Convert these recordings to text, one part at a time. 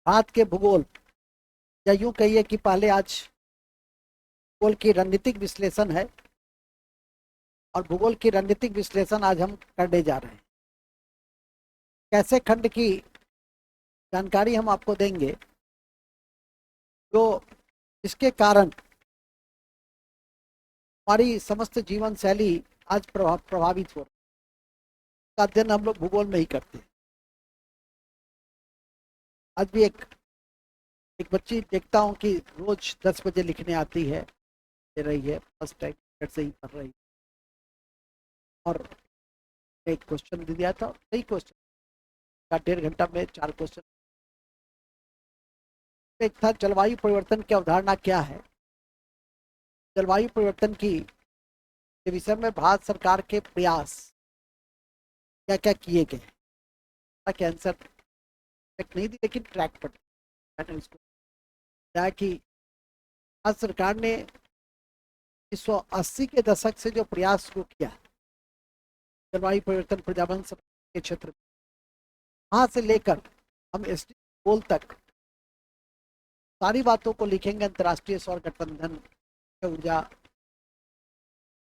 भारत के भूगोल, या यूं कहिए कि पहले आज भूगोल की रणनीतिक विश्लेषण है, और भूगोल की रणनीतिक विश्लेषण आज हम करने जा रहे हैं। कैसे खंड की जानकारी हम आपको देंगे, जो इसके कारण हमारी समस्त जीवन शैली आज प्रभावित हो रही है। का अध्ययन हम लोग भूगोल में ही करते हैं। आज भी एक बच्ची देखता हूँ कि रोज 10 बजे लिखने आती है, दे रही है, फर्स्ट टाइम से ही पढ़ रही है। और एक क्वेश्चन दे दिया था, सही क्वेश्चन का 1.5 घंटा में 4 क्वेश्चन। एक था जलवायु परिवर्तन की अवधारणा क्या है। जलवायु परिवर्तन की के विषय में भारत सरकार के प्रयास क्या क्या किए गए, ताकि आंसर ट्रैक नहीं दी लेकिन ट्रैक पर मैंने उसको बताया कि भारत सरकार ने 1980 के दशक से जो प्रयास शुरू किया जलवायु परिवर्तन पर्यावरण संरक्षण के क्षेत्र में, वहां से लेकर हम एसडी गोल तक सारी बातों को लिखेंगे। अंतर्राष्ट्रीय सौर गठबंधन ऊर्जा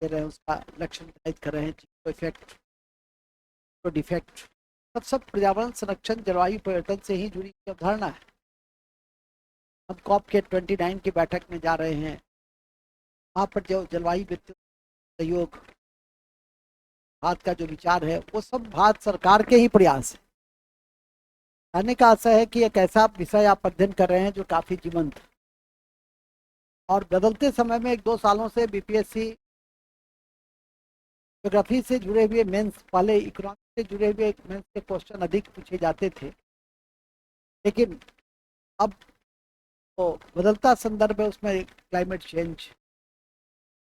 दे रहे हैं, उसका लक्ष्य निर्धारित कर रहे हैं, इफेक्ट तो डिफेक्ट, सब पर्यावरण संरक्षण जलवायु परिवर्तन से ही जुड़ी अवधारणा है। हम कॉप के 29 की बैठक में जा रहे हैं, वहाँ पर जो जलवायु वित्त सहयोग भारत का जो विचार है वो सब भारत सरकार के ही प्रयास है। कहने का आशय है कि एक ऐसा विषय आप अध्ययन कर रहे हैं जो काफी जीवंत है, और बदलते समय में 1-2 सालों से बीपीएससी ज्योग्राफी से जुड़े हुए मेंस, पहले इकोनॉमिक्स से जुड़े हुए मेंस के क्वेश्चन अधिक पूछे जाते थे, लेकिन अब तो बदलता संदर्भ है, उसमें क्लाइमेट चेंज,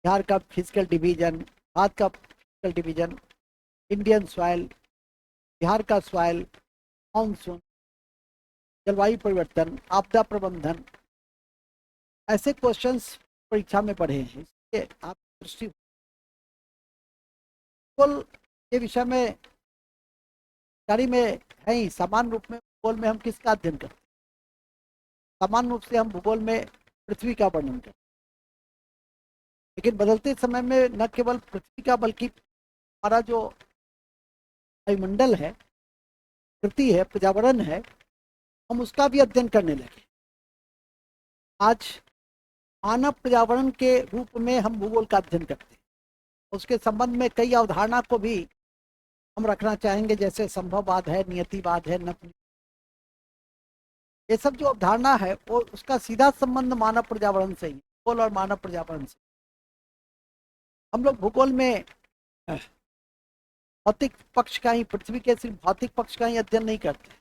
बिहार का फिजिकल डिवीजन, भारत का physical division, Indian soil, Bihar का सॉइल, मानसून, जलवायु परिवर्तन, आपदा प्रबंधन, ऐसे क्वेश्चंस परीक्षा में पढ़े हैं। इसके आप दृष्टि भूगोल के विषय में जानकारी में है ही। सामान्य रूप में भूगोल में हम किसका अध्ययन करते हैं? सामान्य रूप से हम भूगोल में पृथ्वी का वर्णन करते हैं, लेकिन बदलते समय में न केवल पृथ्वी का बल्कि हमारा जो वायुमंडल है, प्रकृति है, पर्यावरण है, हम उसका भी अध्ययन करने लगे। आज मानव पर्यावरण के रूप में हम भूगोल का अध्ययन करते हैं। उसके संबंध में कई अवधारणा को भी हम रखना चाहेंगे, जैसे संभववाद है, नियतिवाद है, नफली, ये सब जो अवधारणा है वो उसका सीधा संबंध मानव पर्यावरण से ही, भूगोल और मानव पर्यावरण से। हम लोग भूगोल में भौतिक पक्ष का ही, पृथ्वी के सिर्फ भौतिक पक्ष का ही अध्ययन नहीं करते।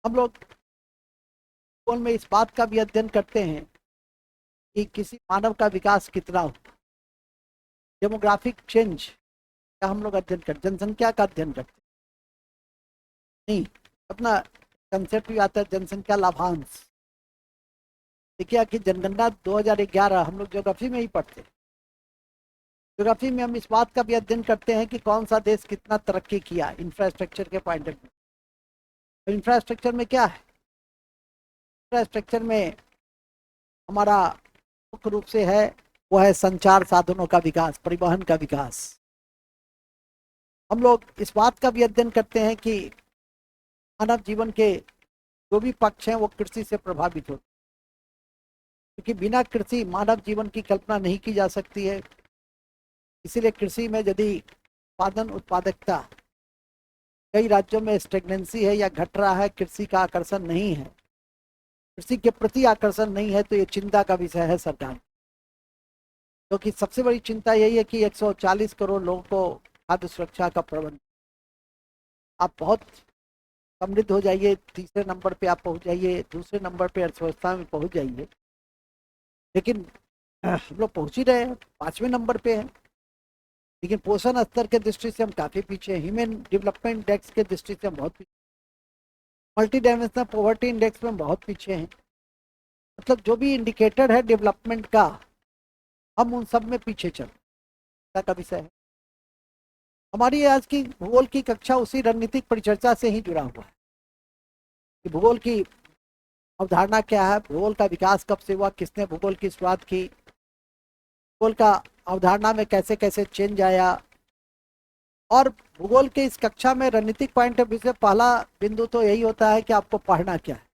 हम लोग भूगोल में इस बात का भी अध्ययन करते हैं कि किसी मानव का विकास कितना हो, डेमोग्राफिक चेंज का हम लोग अध्ययन करते, जनसंख्या का अध्ययन करते नहीं। अपना कंसेप्ट भी आता है जनसंख्या लाभांश। देखिए कि जनगणना 2011 हम लोग ज्योग्राफी में ही पढ़ते हैं। ज्योग्राफी में हम इस बात का भी अध्ययन करते हैं कि कौन सा देश कितना तरक्की किया इंफ्रास्ट्रक्चर के पॉइंट ऑफ व्यू। तो इंफ्रास्ट्रक्चर में क्या है? इंफ्रास्ट्रक्चर में हमारा मुख्य रूप से है वो है संचार साधनों का विकास, परिवहन का विकास। हम लोग इस बात का भी अध्ययन करते हैं कि मानव जीवन के जो भी पक्ष हैं वो कृषि से प्रभावित होते हैं, क्योंकि बिना कृषि मानव जीवन की कल्पना नहीं की जा सकती है। इसीलिए कृषि में यदि उत्पादन, उत्पादकता कई राज्यों में स्टेगनेंसी है या घट रहा है, कृषि का आकर्षण नहीं है, कृषि के प्रति आकर्षण नहीं है, तो ये चिंता का विषय है सरकार। क्योंकि सबसे बड़ी चिंता यही है कि 140 करोड़ लोगों को खाद्य सुरक्षा का प्रबंध, आप बहुत समृद्ध हो जाइए, तीसरे नंबर पे आप पहुंच जाइए, दूसरे नंबर पे अर्थव्यवस्था में पहुंच जाइए, लेकिन हम लोग पहुंच ही रहे हैं, 5वें नंबर पे हैं। लेकिन पोषण स्तर के दृष्टि से हम काफी पीछे हैं, ह्यूमन डेवलपमेंट इंडेक्स के दृष्टि से हम बहुत पीछे, मल्टी डायमेंशनल पॉवर्टी इंडेक्स में हम बहुत पीछे हैं। मतलब जो भी इंडिकेटर है डेवलपमेंट का, हम उन सब में पीछे चल का विषय है। हमारी आज की भूगोल की कक्षा उसी रणनीतिक परिचर्चा से ही जुड़ा हुआ है। कि भूगोल की अवधारणा क्या है, भूगोल का विकास कब से हुआ, किसने भूगोल की शुरुआत की, भूगोल का अवधारणा में कैसे कैसे चेंज आया। और भूगोल के इस कक्षा में रणनीतिक पॉइंट ऑफ व्यू से पहला बिंदु तो यही होता है कि आपको पढ़ना क्या है।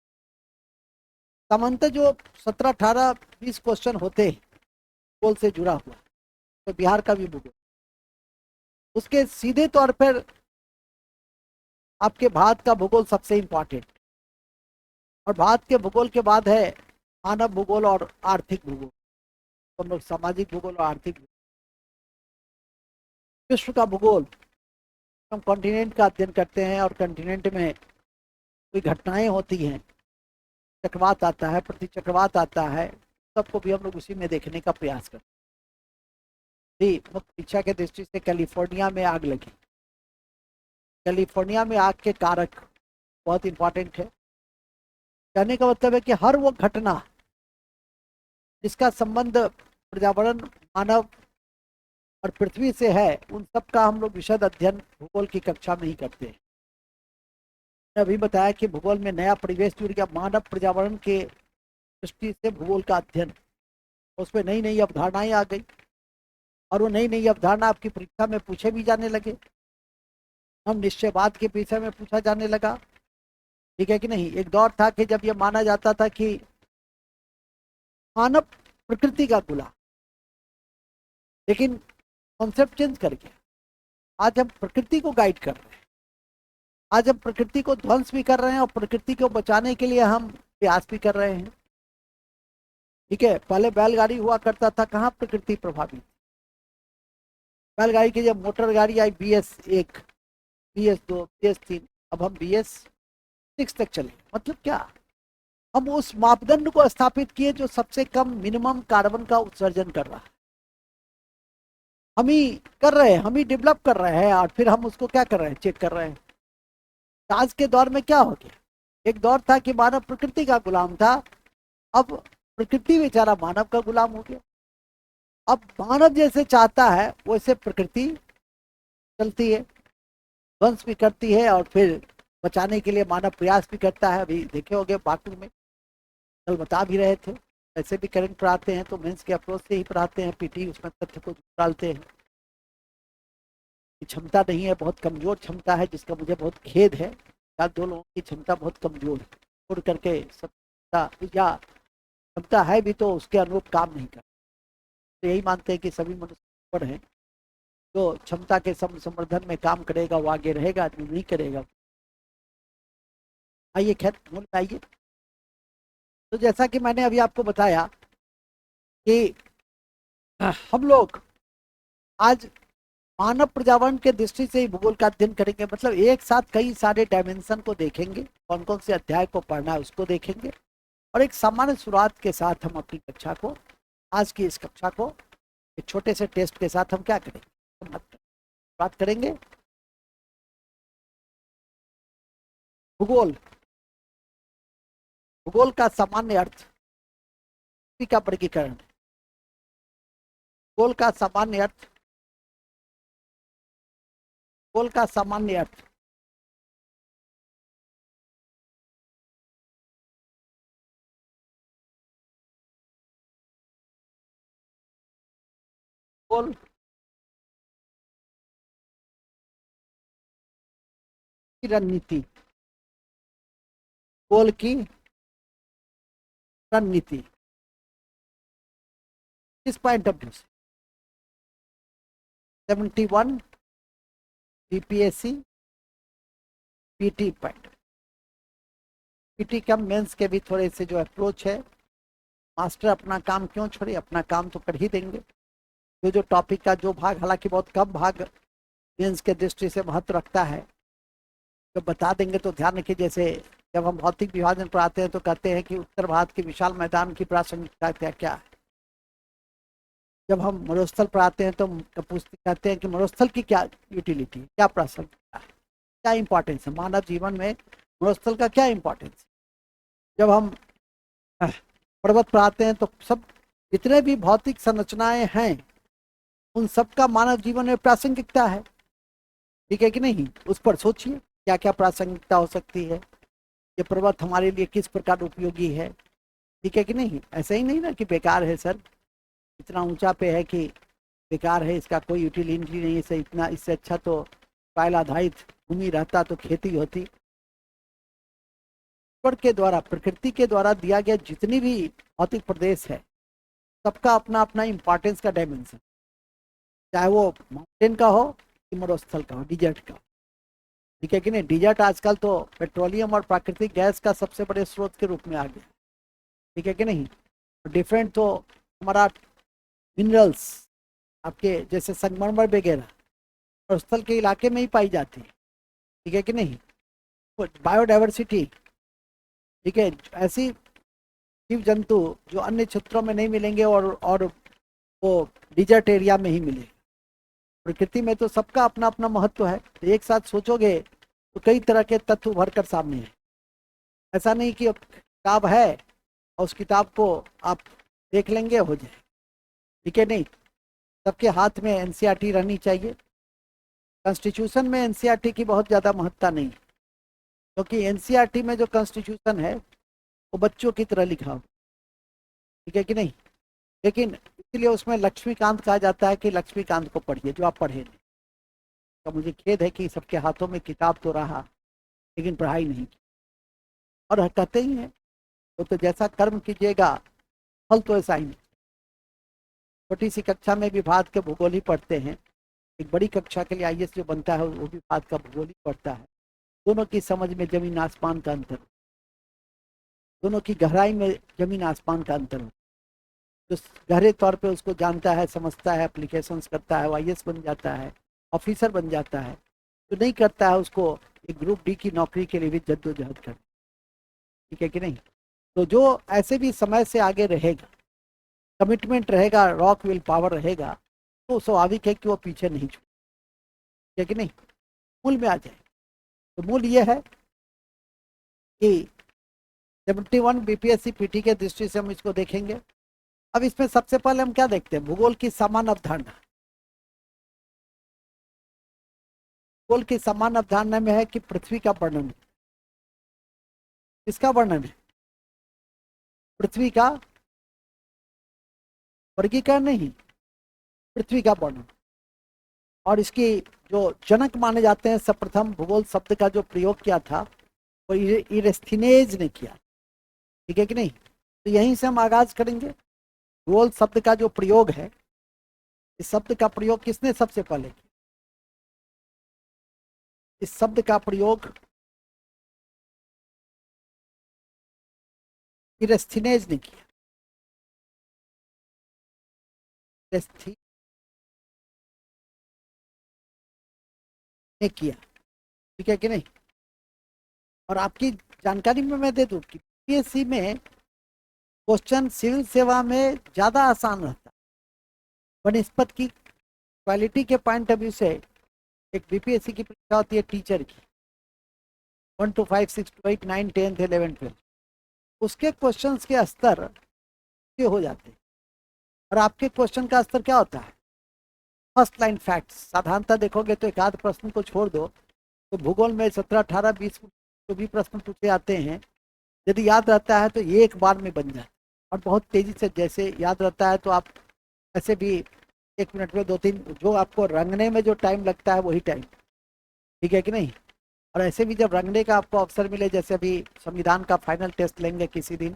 सामान्यतः जो 17, 18, 20 क्वेश्चन होते हैं भूगोल से जुड़ा हुआ, तो बिहार का भी भूगोल, उसके सीधे तौर पर आपके भारत का भूगोल सबसे इंपॉर्टेंट, और भारत के भूगोल के बाद है मानव भूगोल और आर्थिक भूगोल। तो हम लोग सामाजिक भूगोल और आर्थिक भूगोल, विश्व का भूगोल, हम कॉन्टिनेंट का अध्ययन करते हैं और कॉन्टिनेंट में कोई घटनाएं होती हैं, चक्रवात आता है, प्रति चक्रवात आता है, सबको भी हम लोग उसी में देखने का प्रयास करते हैं। जी, मुख्य परीक्षा के दृष्टि से कैलिफोर्निया में आग लगी, कैलिफोर्निया में आग के कारक बहुत इंपॉर्टेंट है। कहने का मतलब है कि हर वो घटना जिसका संबंध पर्यावरण, मानव और पृथ्वी से है, उन सब का हम लोग विशद अध्ययन भूगोल की कक्षा में ही करते हैं। मैंने अभी बताया कि भूगोल में नया परिवेश जुड़ गया, मानव पर्यावरण के दृष्टि से भूगोल का अध्ययन, उसमें नई नई अवधारणाएं आ गई, और वो नई नई अवधारणा आपकी परीक्षा में पूछे भी जाने लगे। हम निश्चयवाद के विषय में पूछा जाने लगा, ठीक है कि नहीं। एक दौर था कि जब ये माना जाता था कि मानव प्रकृति का गुलाम, लेकिन कॉन्सेप्ट चेंज कर गया। आज हम प्रकृति को गाइड कर रहे हैं, आज हम प्रकृति को ध्वंस भी कर रहे हैं और प्रकृति को बचाने के लिए हम प्रयास भी कर रहे हैं, ठीक है। पहले बैलगाड़ी हुआ करता था, कहाँ प्रकृति प्रभावित, बैलगाड़ी की जब मोटर गाड़ी आई BS1, BS2, BS3, अब हम BS6 तक चले। मतलब क्या, हम उस मापदंड को स्थापित किए जो सबसे कम मिनिमम कार्बन का उत्सर्जन कर रहा है। हम ही कर रहे हैं, हम ही डेवलप कर रहे हैं, और फिर हम उसको क्या कर रहे हैं, चेक कर रहे हैं। आज के दौर में क्या हो गया, एक दौर था कि मानव प्रकृति का गुलाम था, अब प्रकृति बेचारा मानव का गुलाम हो गया। अब मानव जैसे चाहता है वैसे प्रकृति चलती है, ध्वंस भी करती है, और फिर बचाने के लिए मानव प्रयास भी करता है। अभी देखे होंगे बाटू में कल बता भी रहे थे, ऐसे भी करंट पढ़ाते हैं तो मेंस के अप्रोच से ही पढ़ाते हैं, पीटी उसमें तथ्य को डालते हैं। क्षमता नहीं है, बहुत कमजोर क्षमता है, जिसका मुझे बहुत खेद है। या दो लोगों की क्षमता बहुत कमजोर है, छोड़ करके सत्ता या क्षमता है भी तो उसके अनुरूप काम नहीं कर, तो यही मानते हैं कि सभी मनुष्य पर हैं। जो क्षमता के संवर्धन में काम करेगा वो आगे रहेगा, जो नहीं करेगा। आइए खैर मूल में आइए। तो जैसा कि मैंने अभी आपको बताया कि हम लोग आज मानव पर्यावरण के दृष्टि से ही भूगोल का अध्ययन करेंगे, मतलब एक साथ कई सारे डायमेंशन को देखेंगे, कौन कौन से अध्याय को पढ़ना है उसको देखेंगे, और एक सामान्य शुरुआत के साथ हम अपनी कक्षा को, आज की इस कक्षा को एक छोटे से टेस्ट के साथ हम क्या करेंगे, बात करेंगे। भूगोल, भूगोल का सामान्य अर्थ का वर्गीकरण, भूगोल का सामान्य अर्थ, भूगोल का सामान्य अर्थ, भूगोल की रणनीति, भूगोल की रणनीति किस पॉइंट ऑफ व्यू से, 71 BPSC PT point, PT cum mains के भी थोड़े से जो अप्रोच है, मास्टर अपना काम क्यों छोड़े, अपना काम तो कर ही देंगे। जो टॉपिक का जो भाग, हालांकि बहुत कम भाग मेंस के दृष्टि से महत्व रखता है, तो बता देंगे। तो ध्यान रखिए, जैसे जब हम भौतिक विभाजन पढ़ाते हैं तो कहते हैं कि उत्तर भारत के विशाल मैदान की प्रासंगिकता क्या है। जब हम मरुस्थल पढ़ाते हैं तो कहते हैं कि मरुस्थल की क्या यूटिलिटी, क्या प्रासंगिकता है, क्या इंपॉर्टेंस है मानव जीवन में, मरुस्थल का क्या इंपॉर्टेंस। जब हम पर्वत पढ़ाते हैं तो सब जितने भी भौतिक संरचनाएं हैं उन सब का मानव जीवन में प्रासंगिकता है, ठीक है कि नहीं। उस पर सोचिए क्या क्या प्रासंगिकता हो सकती है। ये पर्वत हमारे लिए किस प्रकार उपयोगी है, ठीक है कि नहीं। ऐसा ही नहीं ना कि बेकार है सर, इतना ऊंचा पे है कि बेकार है, इसका कोई यूटिलिटी नहीं है, इसे इतना, इससे अच्छा तो पायल आधारित भूमि रहता तो खेती होती। ईश्वर के द्वारा, प्रकृति के द्वारा दिया गया जितनी भी भौतिक प्रदेश है, सबका अपना अपना इंपॉर्टेंस का डायमेंशन, चाहे वो माउंटेन का हो कि मरुस्थल का हो, डिजर्ट का, ठीक है कि नहीं। डिजर्ट आजकल तो पेट्रोलियम और प्राकृतिक गैस का सबसे बड़े स्रोत के रूप में आ गया, ठीक है कि नहीं। डिफरेंट तो हमारा मिनरल्स आपके जैसे संगमरमर वगैरह मरुस्थल के इलाके में ही पाई जाती है, ठीक है कि नहीं। बायोडाइवर्सिटी, ठीक है, ऐसी जीव जंतु जो अन्य क्षेत्रों में नहीं मिलेंगे और वो डिजर्ट एरिया में ही मिलेंगे। प्रकृति में तो सबका अपना अपना महत्व है, तो एक साथ सोचोगे तो कई तरह के तत्व उभर कर सामने हैं। ऐसा नहीं कि किताब है और उस किताब को आप देख लेंगे हो जाए, ठीक है नहीं। सबके हाथ में एनसीईआरटी रहनी चाहिए। कॉन्स्टिट्यूशन में एनसीईआरटी की बहुत ज़्यादा महत्ता नहीं, क्योंकि एनसीईआरटी में जो कॉन्स्टिट्यूशन है वो बच्चों की तरह लिखा हो, ठीक है कि नहीं। लेकिन इसलिए उसमें लक्ष्मीकांत कहा जाता है कि लक्ष्मीकांत को पढ़िए, जो आप पढ़े नहीं। तो मुझे खेद है कि सबके हाथों में किताब तो रहा लेकिन पढ़ाई नहीं की। और कहते ही हैं तो जैसा कर्म कीजिएगा फल तो ऐसा ही नहीं। छोटी सी कक्षा में भी भारत के भूगोल ही पढ़ते हैं, एक बड़ी कक्षा के लिए आईएएस जो बनता है वो भी भारत का भूगोल ही पढ़ता है। दोनों की समझ में जमीन आसमान का अंतर, दोनों की गहराई में जमीन आसमान का अंतर हो। जो गहरे तौर पे उसको जानता है, समझता है, एप्लीकेशंस करता है, वो आईएएस बन जाता है, ऑफिसर बन जाता है। जो नहीं करता है उसको एक ग्रुप डी की नौकरी के लिए भी जद्दोजहद कर, ठीक है कि नहीं। तो जो ऐसे भी समय से आगे रहेगा, कमिटमेंट रहेगा, रॉक विल पावर रहेगा, तो स्वाभाविक है कि वो पीछे नहीं छूटे, ठीक है कि नहीं। मूल में आ जाए तो मूल ये है कि 71 बीपीएससी पीटी के दृष्टि से हम इसको देखेंगे। अब इसमें सबसे पहले हम क्या देखते हैं, भूगोल की समान अवधारणा। भूगोल की समान अवधारणा में है कि पृथ्वी का वर्णन, किसका वर्णन है, पृथ्वी का, वर्गीकरण नहीं, पृथ्वी का वर्णन। और इसकी जो जनक माने जाते हैं, सर्वप्रथम भूगोल शब्द का जो प्रयोग किया था वो इरेस्थीनेज ने किया, ठीक है कि नहीं। तो यहीं से हम आगाज करेंगे। भूगोल शब्द का जो प्रयोग है, इस शब्द का प्रयोग किसने सबसे पहले किया, इस शब्द का प्रयोग इरेस्थीनेज ने किया। ने किया, ठीक है कि नहीं। और आपकी जानकारी में मैं दे दूं कि पीएससी में क्वेश्चन सिविल सेवा में ज्यादा आसान रहता है बनस्पत की क्वालिटी के पॉइंट ऑफ व्यू से। एक बीपीएससी की परीक्षा होती है टीचर की, 1 to 5, 6 to 8, 9, 10, 11, 12, उसके क्वेश्चंस के स्तर के हो जाते हैं। और आपके क्वेश्चन का स्तर क्या होता है, फर्स्ट लाइन फैक्ट्स। साधारणतः देखोगे तो एक आध प्रश्न को छोड़ दो तो भूगोल में 17, 18, 20 जो भी प्रश्न पूछे जाते हैं, यदि याद रहता है तो ये एक बार में बन जाए और बहुत तेजी से जैसे याद रहता है। तो आप ऐसे भी 1 मिनट में 2-3, जो आपको रंगने में जो टाइम लगता है वही टाइम, ठीक है कि नहीं। और ऐसे भी जब रंगने का आपको अवसर मिले, जैसे अभी संविधान का फाइनल टेस्ट लेंगे किसी दिन,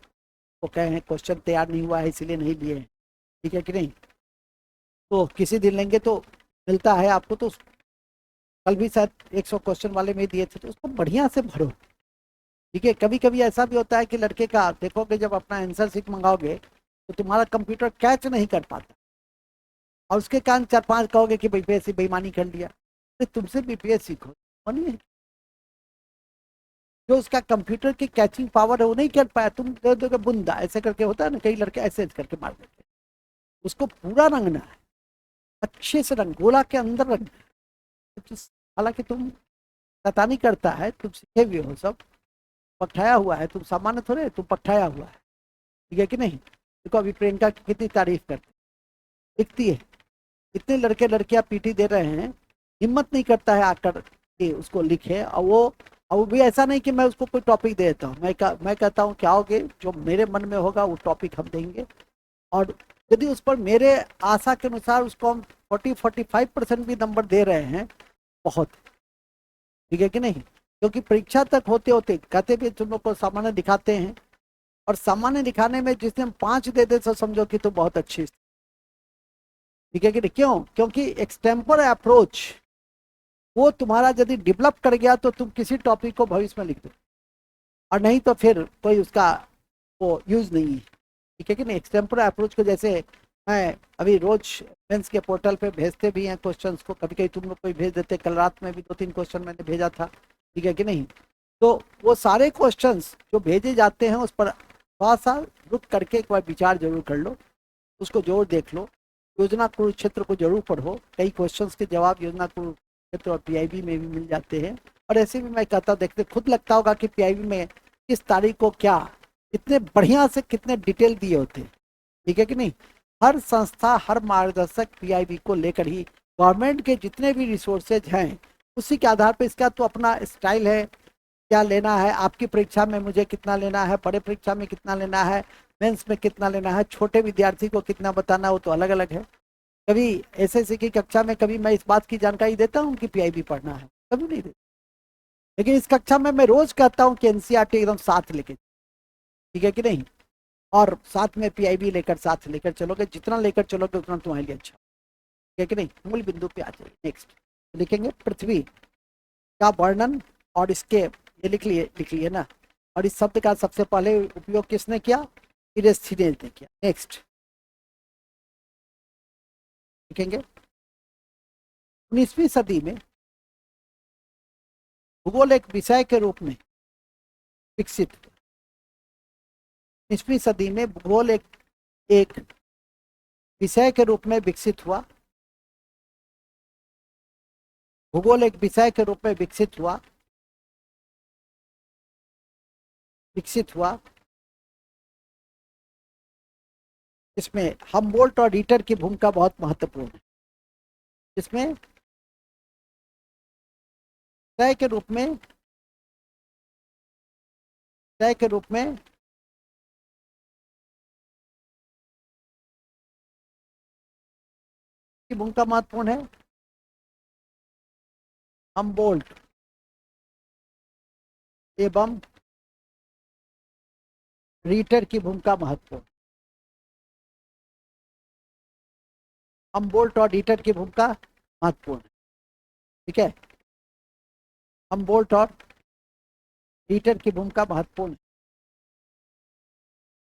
वो कहे हैं क्वेश्चन तैयार नहीं हुआ है इसीलिए नहीं लिए हैं, ठीक है कि नहीं। तो किसी दिन लेंगे तो मिलता है आपको। तो कल भी शायद 100 क्वेश्चन वाले में दिए थे, तो उसको बढ़िया से भरो, ठीक है। कभी कभी ऐसा भी होता है कि लड़के का देखोगे, जब अपना आंसर शीट मंगाओगे तो तुम्हारा कंप्यूटर कैच नहीं कर पाता और उसके कारण 4-5 कहोगे कि बीपीएससी बेईमानी कर लिया। तो तुमसे बीपीएससी सीखो, जो उसका कंप्यूटर की कैचिंग पावर है वो नहीं कर पाया, तुम दे दोगे बुंदा, ऐसे करके होता है ना, कई लड़के ऐसे करके मार देते। उसको पूरा रंगना है, अच्छे से रंग, गोला के अंदर रंगना है। हालांकि तुम पता नहीं करता है, तुम सीखे हुए हो, सब पठाया हुआ है, तुम सामान्य थोड़े, तुम पठाया हुआ है, ठीक है कि नहीं। देखो अभी प्रियंका की कितनी तारीफ करते दिखती है, इतने लड़के लड़कियां पीटी दे रहे हैं, हिम्मत नहीं करता है आकर के उसको लिखे, और वो अब वो भी ऐसा नहीं कि मैं उसको कोई टॉपिक दे देता हूँ, मैं कहता हूँ क्या होगे, जो मेरे मन में होगा वो टॉपिक हम देंगे, और यदि उस पर मेरे आशा के अनुसार उसको हम 40-45% भी नंबर दे रहे हैं, बहुत ठीक है कि नहीं। क्योंकि परीक्षा तक होते होते कहते भी तुम लोग को सामान्य दिखाते हैं, और सामान्य दिखाने में जिसने हम 5 दे दे तो समझो कि तो बहुत अच्छी, ठीक है कि नहीं। क्यों? क्योंकि एक्सटेम्पर अप्रोच वो तुम्हारा यदि डेवलप कर गया तो तुम किसी टॉपिक को भविष्य में लिख दो, और नहीं तो फिर कोई उसका वो यूज नहीं है, ठीक है कि नहीं। एक्सटेम्पर अप्रोच को जैसे मैं अभी रोज मेंस के पोर्टल पे भेजते भी हैं क्वेश्चंस को, कभी कभी तुम लोग कोई भेज देते, कल रात में भी 2-3 क्वेश्चन मैंने भेजा था, ठीक है कि नहीं। तो वो सारे क्वेश्चंस जो भेजे जाते हैं उस पर थोड़ा सा रुक करके एक बार विचार जरूर कर लो, उसको जरूर देख लो, योजना कुरुक्षेत्र को जरूर पढ़ो, कई क्वेश्चंस के जवाब योजना कुरुक्षेत्र और पीआईबी में भी मिल जाते हैं। और ऐसे भी मैं कहता हूँ, देखते खुद लगता होगा कि पीआईबी में किस तारीख को क्या कितने बढ़िया से कितने डिटेल दिए होते हैं, ठीक है कि नहीं। हर संस्था हर मार्गदर्शक पीआईबी को लेकर ही गवर्नमेंट के जितने भी रिसोर्सेज हैं उसी के आधार पर इसका तो अपना स्टाइल है, क्या लेना है आपकी परीक्षा में, मुझे कितना लेना है, बड़े परीक्षा में कितना लेना है, मेंस में कितना लेना है, छोटे विद्यार्थी को कितना बताना, वो तो अलग अलग है। कभी एसएससी की कक्षा में कभी मैं इस बात की जानकारी देता हूँ कि पीआईबी पढ़ना है, कभी नहीं देता। लेकिन इस कक्षा में मैं रोज कहता हूँ कि एनसीईआरटी एकदम साथ लेके, ठीक है कि नहीं, और साथ में पीआईबी लेकर साथ लेकर चलोगे, जितना लेकर चलोगे उतना तुम्हारे लिए अच्छा, ठीक है कि नहीं। मूल बिंदु पे आ जाइए। नेक्स्ट लिखेंगे पृथ्वी का वर्णन, और इसके ये लिख लिए ना, और इस शब्द का सबसे पहले उपयोग किसने किया, इरेस्थीनेज ने किया। नेक्स्ट लिखेंगे 19वीं सदी में भूगोल एक विषय के रूप में विकसित हुआ। 19वीं सदी में भूगोल एक विषय के रूप में विकसित हुआ। भूगोल एक विषय के रूप में विकसित हुआ। इसमें हमबोल्ट और रीटर की भूमिका बहुत महत्वपूर्ण है। इसमें विषय के रूप में की भूमिका महत्वपूर्ण है। हमबोल्ट एवं रीटर की भूमिका महत्वपूर्ण। हमबोल्ट और रीटर की भूमिका महत्वपूर्ण, ठीक है। हमबोल्ट और रीटर की भूमिका महत्वपूर्ण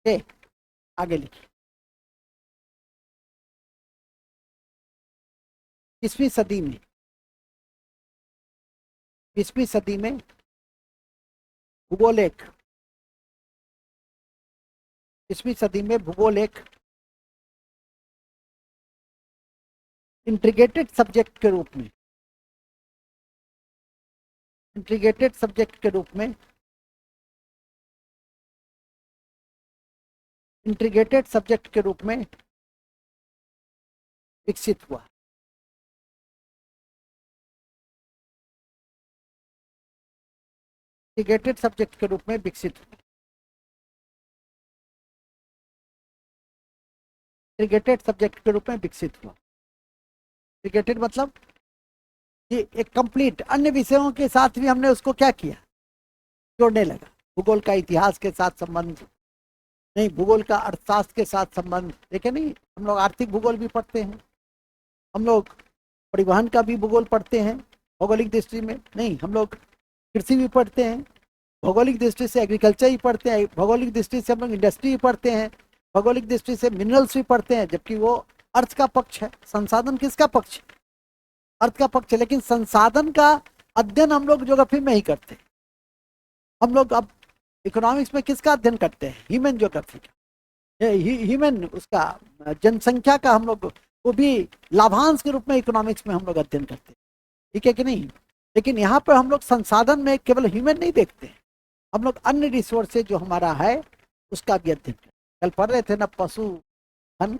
है। आगे लिखिए। 20वीं सदी में 20वीं सदी में भूगोल एक 20वीं सदी में भूगोल एक इंटीग्रेटेड सब्जेक्ट के रूप में इंटीग्रेटेड सब्जेक्ट के रूप में इंटीग्रेटेड सब्जेक्ट के रूप में विकसित हुआ। इंटीग्रेटेड सब्जेक्ट के रूप में विकसित हुआ। इंटीग्रेटेड सब्जेक्ट के रूप में विकसित हुआ। इंटीग्रेटेड मतलब कि एक कंप्लीट अन्य विषयों के साथ भी हमने उसको क्या किया, जोड़ने लगा। भूगोल का इतिहास के साथ संबंध नहीं, भूगोल का अर्थशास्त्र के साथ संबंध देखे नहीं। हम लोग आर्थिक भूगोल भी पढ़ते हैं, हम लोग परिवहन का भी भूगोल पढ़ते हैं भौगोलिक दृष्टि में नहीं, हम लोग कृषि भी पढ़ते हैं भौगोलिक दृष्टि से, एग्रीकल्चर भी पढ़ते हैं भौगोलिक दृष्टि से, हम लोग इंडस्ट्री भी पढ़ते हैं भौगोलिक दृष्टि से, मिनरल्स भी पढ़ते हैं, जबकि वो अर्थ का पक्ष है। संसाधन किसका पक्ष है, अर्थ का पक्ष है। लेकिन संसाधन का अध्ययन हम लोग ज्योग्राफी में ही करते हैं। हम लोग अब इकोनॉमिक्स में किसका अध्ययन करते हैं, ह्यूमन ज्योग्राफी का, ह्यूमन उसका जनसंख्या का हम लोग वो भी लाभांश के रूप में इकोनॉमिक्स में हम लोग अध्ययन करते हैं, ठीक है कि नहीं। लेकिन यहाँ पर हम लोग संसाधन में केवल ह्यूमन नहीं देखते हैं, हम लोग अन्य रिसोर्सेज जो हमारा है उसका भी अध्ययन करते। कल पढ़ रहे थे ना पशु धन,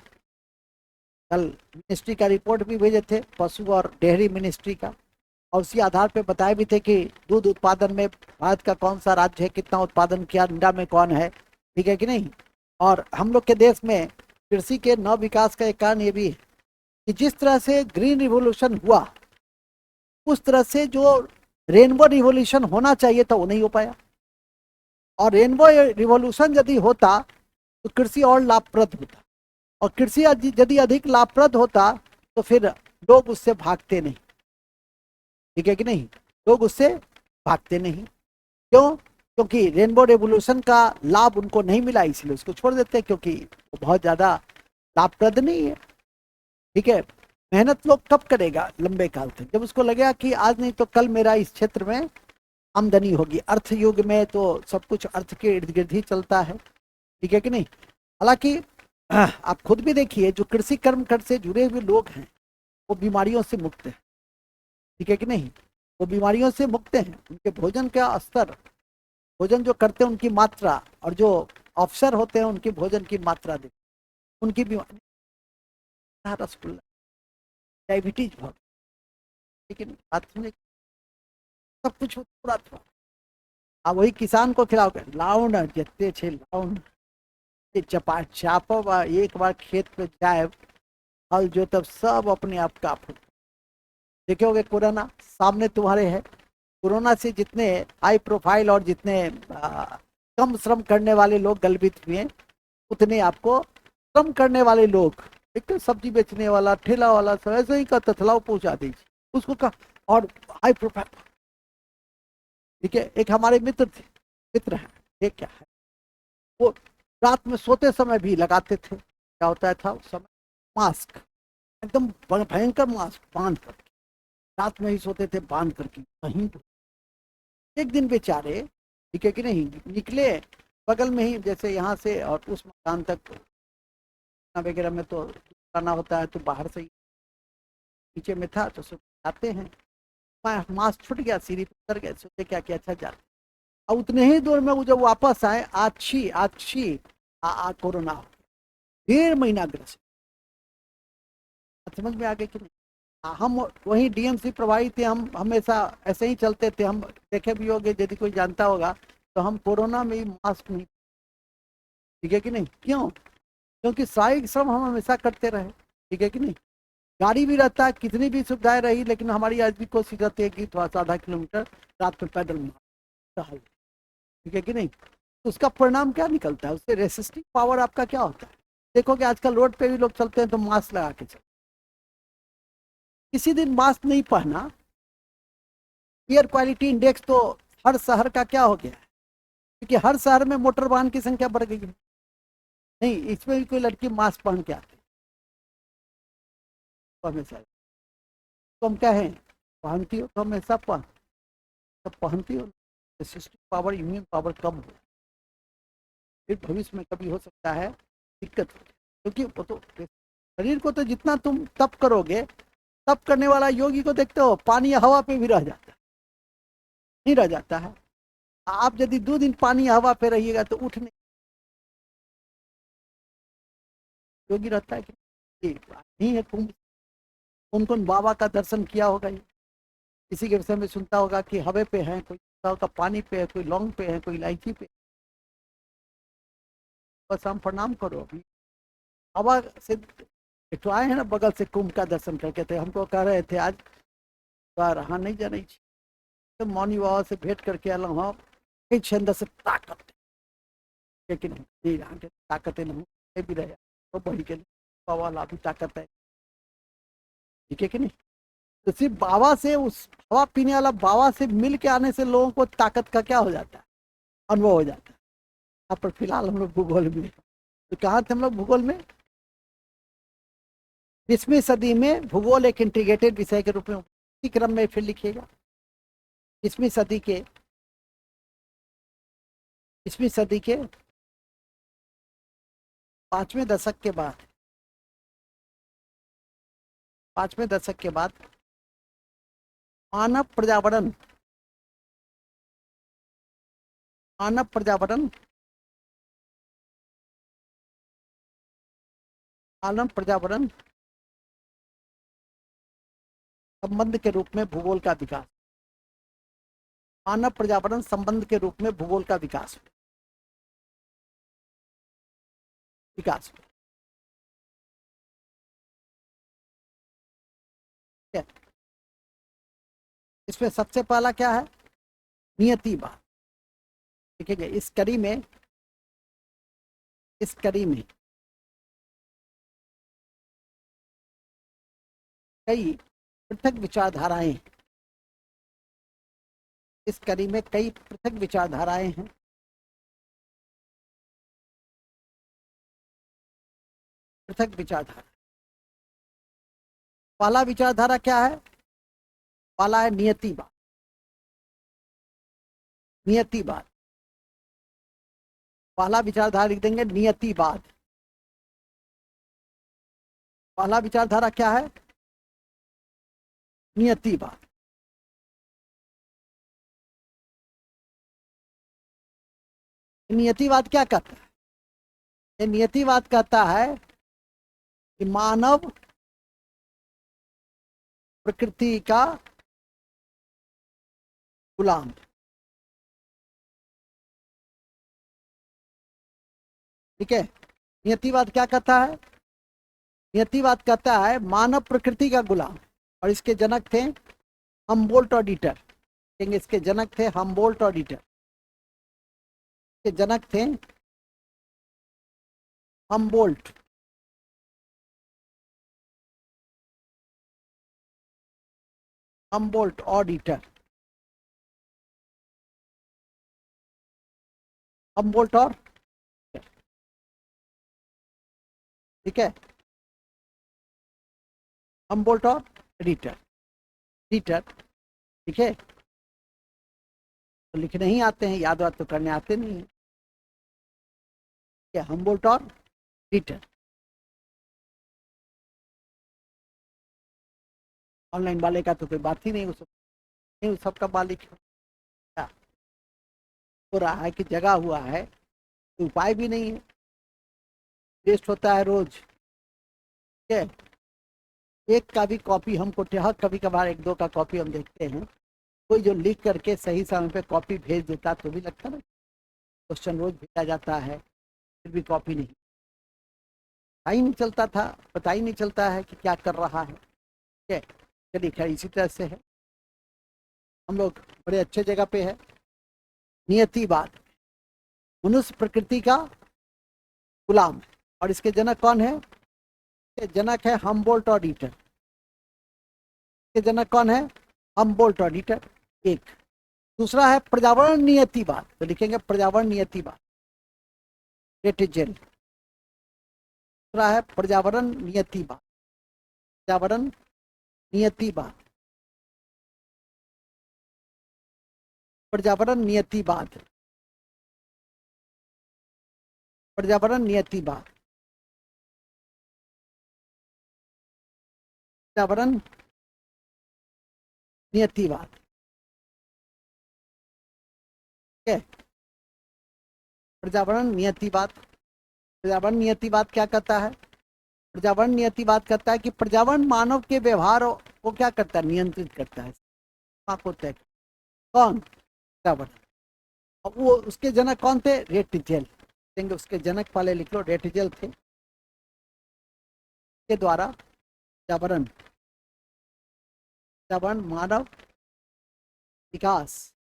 कल मिनिस्ट्री का रिपोर्ट भी भेजे थे, पशु और डेयरी मिनिस्ट्री का, और उसी आधार पे बताए भी थे कि दूध उत्पादन में भारत का कौन सा राज्य है, कितना उत्पादन किया, इंडिया में कौन है, ठीक है कि नहीं। और हम लोग के देश में कृषि के न विकास का एक कारण ये भी है कि जिस तरह से ग्रीन रिवोल्यूशन हुआ, उस तरह से जो रेनबो रिवोल्यूशन होना चाहिए था वो नहीं हो पाया। और रेनबो रिवोल्यूशन यदि होता तो कृषि और लाभप्रद होता, और कृषि यदि अधिक लाभप्रद होता तो फिर लोग उससे भागते नहीं, ठीक है कि नहीं, लोग उससे भागते नहीं। क्यों? क्योंकि रेनबो रेवोल्यूशन का लाभ उनको नहीं मिला, इसलिए उसको छोड़ देते हैं, क्योंकि वो बहुत ज्यादा लाभप्रद नहीं है, ठीक है। मेहनत लोग कब करेगा? लंबे काल तक, जब उसको लगेगा कि आज नहीं तो कल मेरा इस क्षेत्र में आमदनी होगी। अर्थ युग में तो सब कुछ अर्थ के इर्द गिर्द ही चलता है, ठीक है कि नहीं। हालांकि आप खुद भी देखिए, जो कृषि कर्म कर से जुड़े हुए लोग हैं वो बीमारियों से मुक्त हैं, ठीक है कि नहीं, वो बीमारियों से मुक्त हैं। उनके भोजन का स्तर, भोजन जो करते हैं उनकी मात्रा, और जो अफसर होते हैं उनकी भोजन की मात्रा देखिए, उनकी बीमारी, रसगुल्ला, डायबिटीज बहुत, लेकिन बात सुने, सब कुछ पूरा था। अब वही किसान को खिलाओगे, लाओ न जितने छे लाओ न, चपा चापो एक बार खेत पे जाए, हल जो तब सब अपने आप काफ। देखोगे कोरोना सामने तुम्हारे है, कोरोना से जितने हाई प्रोफाइल और जितने कम श्रम करने वाले लोग गलबित हुए, उतने आपको श्रम करने वाले लोग, एक तो सब्जी बेचने वाला, ठेला वाला, सब ऐसे ही का तथलाव पहुंचा दीजिए उसको का। और हाई प्रोफाइल, ठीक है। एक हमारे मित्र थे, मित्र है, ये क्या है, वो रात में सोते समय भी लगाते थे, क्या होता था उस समय, मास्क, एकदम भयंकर मास्क बांध कर, रात में ही सोते थे बांध करके कहीं। एक दिन बेचारे, ठीक है कि नहीं, निकले बगल में ही, जैसे यहाँ से और उस मकान तक वगैरह में तो जाना होता है, तो बाहर से ही नीचे में था, तो सब जाते हैं, मास्क छूट गया, सीढ़ी पर उतर गए, सोचे क्या क्या अच्छा जाते। और उतने ही दूर में वो जब वापस आए, आछी आछी कोरोना, 1.5 महीना ग्रस्त। समझ में आ गए कि नहीं। हम वही डीएमसी प्रभारी थे, हम हमेशा ऐसे ही चलते थे। हम देखे भी होंगे, यदि कोई जानता होगा तो हम कोरोना में ही मास्क नहीं, ठीक है कि नहीं। क्यों? क्योंकि शारीरिक श्रम हम हमेशा करते रहे, ठीक है कि नहीं। गाड़ी भी रहता है, कितनी भी सुविधाएं रही, लेकिन हमारी आज भी कोशिश रहती है कि थोड़ा सा आधा किलोमीटर रात में पैदल टहल, ठीक है कि नहीं। तो उसका परिणाम क्या निकलता है, उससे रेसिस्टिंग पावर आपका क्या होता है। देखोगे आजकल रोड पे भी लोग चलते हैं तो मास्क लगा के चलते, किसी दिन मास्क नहीं पहना, एयर क्वालिटी इंडेक्स तो हर शहर का क्या हो गया है, क्योंकि हर शहर में मोटर वाहन की संख्या बढ़ गई है। नहीं, इसमें भी कोई लड़की मास्क पहन के आती है तो हमेशा, तुम क्या है, पहनती हो तो हमेशा तब पहनती हो, रेसिस्टिंग पावर, इम्यून पावर कम हो, फिर भविष्य में कभी हो सकता है दिक्कत हो, क्योंकि वो तो शरीर को तो जितना तुम तप करोगे, तप करने वाला योगी को देखते हो पानी या हवा पे भी रह जाता है, नहीं रह जाता है। आप यदि 2 दिन पानी या हवा पे रहिएगा तो उठ नहीं, योगी रहता है कि नहीं है। कौन कौन बाबा का दर्शन किया होगा, ये किसी के विषय में सुनता होगा कि हवे पे है, कोई होगा पानी पे है, कोई लौंग पे है, कोई इलायची पे। बस हम प्रणाम करो अभी, हवा से तो आए हैं ना, बगल से कुंभ का दर्शन करके थे, हमको कह रहे थे आज रहा नहीं जाना चाहिए, तो मौनी बाबा से भेंट करके आला हाँ, कई अंदर से ताकत, लेकिन यहाँ के ताकतें नहीं भी रहे तो बही के बाबा ला भी ताकत है, ठीक है कि नहीं। तो सिर्फ बाबा से, उस हवा पीने वाला बाबा से मिल के आने से लोगों को ताकत का क्या हो जाता है, अनुभव हो जाता है। अब पर फिलहाल हम लोग भूगोल में, तो कहाँ थे हम लोग भूगोल में, 20वीं सदी में भूगोल एक इंटीग्रेटेड विषय के रूप में, इसी क्रम में फिर लिखिएगा। 20वीं सदी के 20वीं सदी के 5वें दशक के बाद, 5वें दशक के बाद मानव पर्यावरण, मानव पर्यावरण, मानव पर्यावरण संबंध के रूप में भूगोल का विकास, मानव पर्यावरण संबंध के रूप में भूगोल का विकास विकास इसमें सबसे पहला क्या है? नियतिवाद। देखिए इस कड़ी में कई पृथक विचारधाराएं, इस कड़ी में कई पृथक विचारधाराएं हैं। पृथक विचारधारा, पहला विचारधारा क्या है? पहला है नियतिवाद। नियतिवाद, पहला विचारधारा लिख देंगे नियतिवाद। पहला विचारधारा क्या है? नियतिवाद। नियतिवाद क्या कहता है? ये नियतिवाद कहता है कि मानव प्रकृति का गुलाम। ठीक है, नियतिवाद क्या कहता है? नियतिवाद कहता है मानव प्रकृति का गुलाम, और इसके जनक थे हम्बोल्ट और डीटर। इसके जनक थे हम्बोल्ट और डीटर। के जनक थे हम्बोल्ट हम्बोल्ट और डीटर। हम्बोल्ट और, ठीक है, हम्बोल्ट और डीटर। डीटर, ठीक है, तो लिखने ही आते हैं, याद वाद तो करने आते नहीं है। हम्बोल्ट और डीटर। ऑनलाइन वाले का तो कोई बात ही नहीं, उस सबका मालिक हो रहा है कि जगा हुआ है, तो उपाय भी नहीं है, वेस्ट होता है रोज। ठीक है, एक का भी कॉपी हमको, कभी कभार एक दो का कॉपी हम देखते हैं, कोई जो लिख करके सही समय पे कॉपी भेज देता तो भी लगता ना क्वेश्चन रोज भेजा जाता है, फिर भी कॉपी नहीं, पता ही नहीं चलता था, पता ही नहीं चलता है कि क्या कर रहा है। ठीक है, चलिए खैर इसी तरह से है, हम लोग बड़े अच्छे जगह पे है। नियतिवाद, मनुष्य प्रकृति का गुलाम, और इसके जनक कौन है? जनक है हम्बोल्ट और डीटर। के जनक कौन है? हम्बोल्ट और डीटर। एक दूसरा है पर्यावरण नियतिवाद, तो लिखेंगे पर्यावरण नियतिवाद, रेटिजेल। दूसरा है पर्यावरण नियतिवाद, पर्यावरण नियतिवाद, पर्यावरण नियतिवाद, पर्यावरण नियतिवाद, पर्यावरण नियतिवाद। ठीक है, पर्यावरण नियतिवाद। पर्यावरण नियतिवाद क्या कहता है? पर्यावरण नियतिवाद कहता है कि पर्यावरण मानव के व्यवहार को क्या करता है? नियंत्रित करता है, को तय। कौन? पर्यावरण। अब वो उसके जनक कौन थे? रेटिजेल। उसके जनक पहले लिख लो, रेटिजेल थे। के द्वारा पर्यावरण, पर्यावरण मानव विकास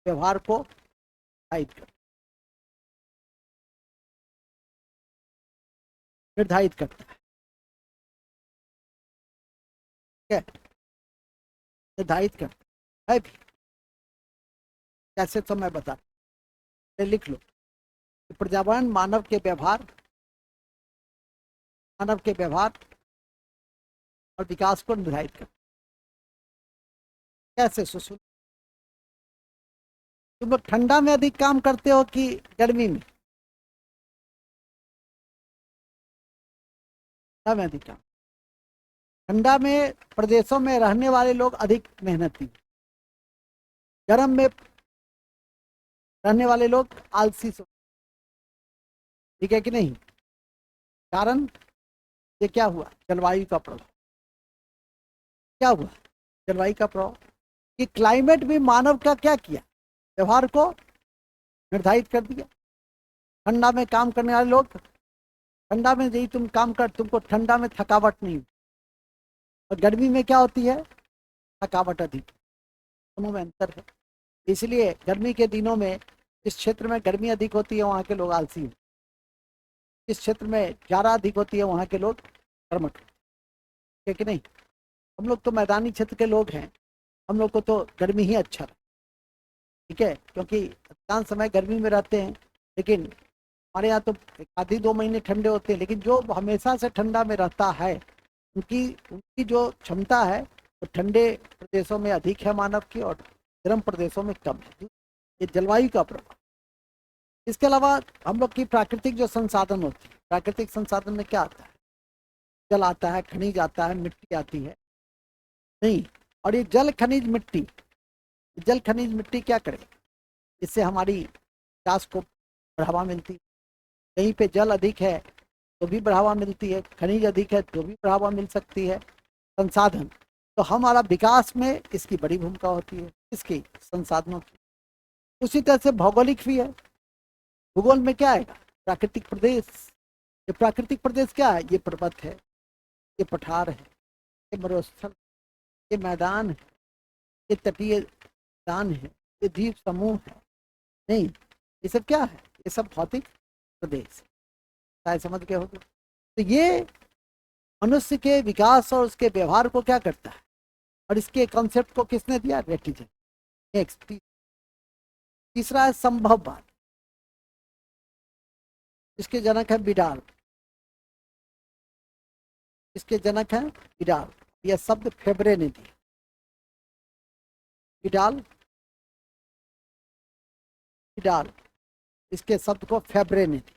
व्यवहार को निर्धारित करता है। ठीक है, निर्धारित करता है भी। कैसे? तो मैं बता, लिख लो, पर्यावरण मानव के व्यवहार और विकास को निर्धारित करता है। कैसे? सुन, तुम लोग ठंडा में अधिक काम करते हो कि गर्मी में? ठंडा में अधिक काम। ठंडा में प्रदेशों में रहने वाले लोग अधिक मेहनती, गर्म में रहने वाले लोग आलसी। ठीक है कि नहीं? कारण ये क्या हुआ? जलवायु का प्रभाव। क्या हुआ? जलवायु का प्रभाव। कि क्लाइमेट भी मानव का क्या किया, व्यवहार को निर्धारित कर दिया। ठंडा में काम करने वाले लोग, ठंडा में यदि तुम काम कर, तुमको ठंडा में थकावट नहीं, और गर्मी में क्या होती है, थकावट अधिक। दोनों में अंतर है। इसलिए गर्मी के दिनों में जिस क्षेत्र में गर्मी अधिक होती है वहाँ के लोग आलसी हैं, जिस क्षेत्र में जाड़ा अधिक होती है वहाँ के लोग कर्मठ, है कि नहीं? हम लोग तो मैदानी क्षेत्र के लोग हैं, हम लोग को तो गर्मी ही अच्छा है, ठीक है, क्योंकि अधिकांश समय गर्मी में रहते हैं। लेकिन हमारे यहाँ तो आधी 2 महीने ठंडे होते हैं, लेकिन जो हमेशा से ठंडा में रहता है उनकी उनकी जो क्षमता है वो ठंडे प्रदेशों में अधिक है मानव की, और गर्म प्रदेशों में कम है। ये जलवायु का प्रभाव। इसके अलावा हम लोग की प्राकृतिक जो संसाधन होती है, प्राकृतिक संसाधन में क्या आता है, जल आता है, खनिज आता है, मिट्टी आती है, नहीं? और ये जल खनिज मिट्टी, जल खनिज मिट्टी क्या करे, इससे हमारी विकास को बढ़ावा मिलती है। कहीं पे जल अधिक है तो भी बढ़ावा मिलती है, खनिज अधिक है तो भी बढ़ावा मिल सकती है, संसाधन। तो हमारा विकास में इसकी बड़ी भूमिका होती है, इसकी संसाधनों की। उसी तरह से भौगोलिक भी है। भूगोल में क्या आएगा, प्राकृतिक प्रदेश। ये प्राकृतिक प्रदेश क्या है, ये पर्वत है, ये पठार है, ये मरुस्थल, ये मैदान है, ये तटीय मैदान है, ये द्वीप समूह है, नहीं? ये सब क्या है, ये सब भौतिक प्रदेश। शायद समझ गए होगे। तो ये मनुष्य के विकास और उसके व्यवहार को क्या करता है, और इसके कॉन्सेप्ट को किसने दिया, रेटिजन। नेक्स्ट, तीसरा है संभववाद। इसके जनक है बिडाल, इसके जनक है बिडाल। यह शब्द फेबरे ने दिया, बिडाल, बिडाल, इसके शब्द को फेबरे ने दिया।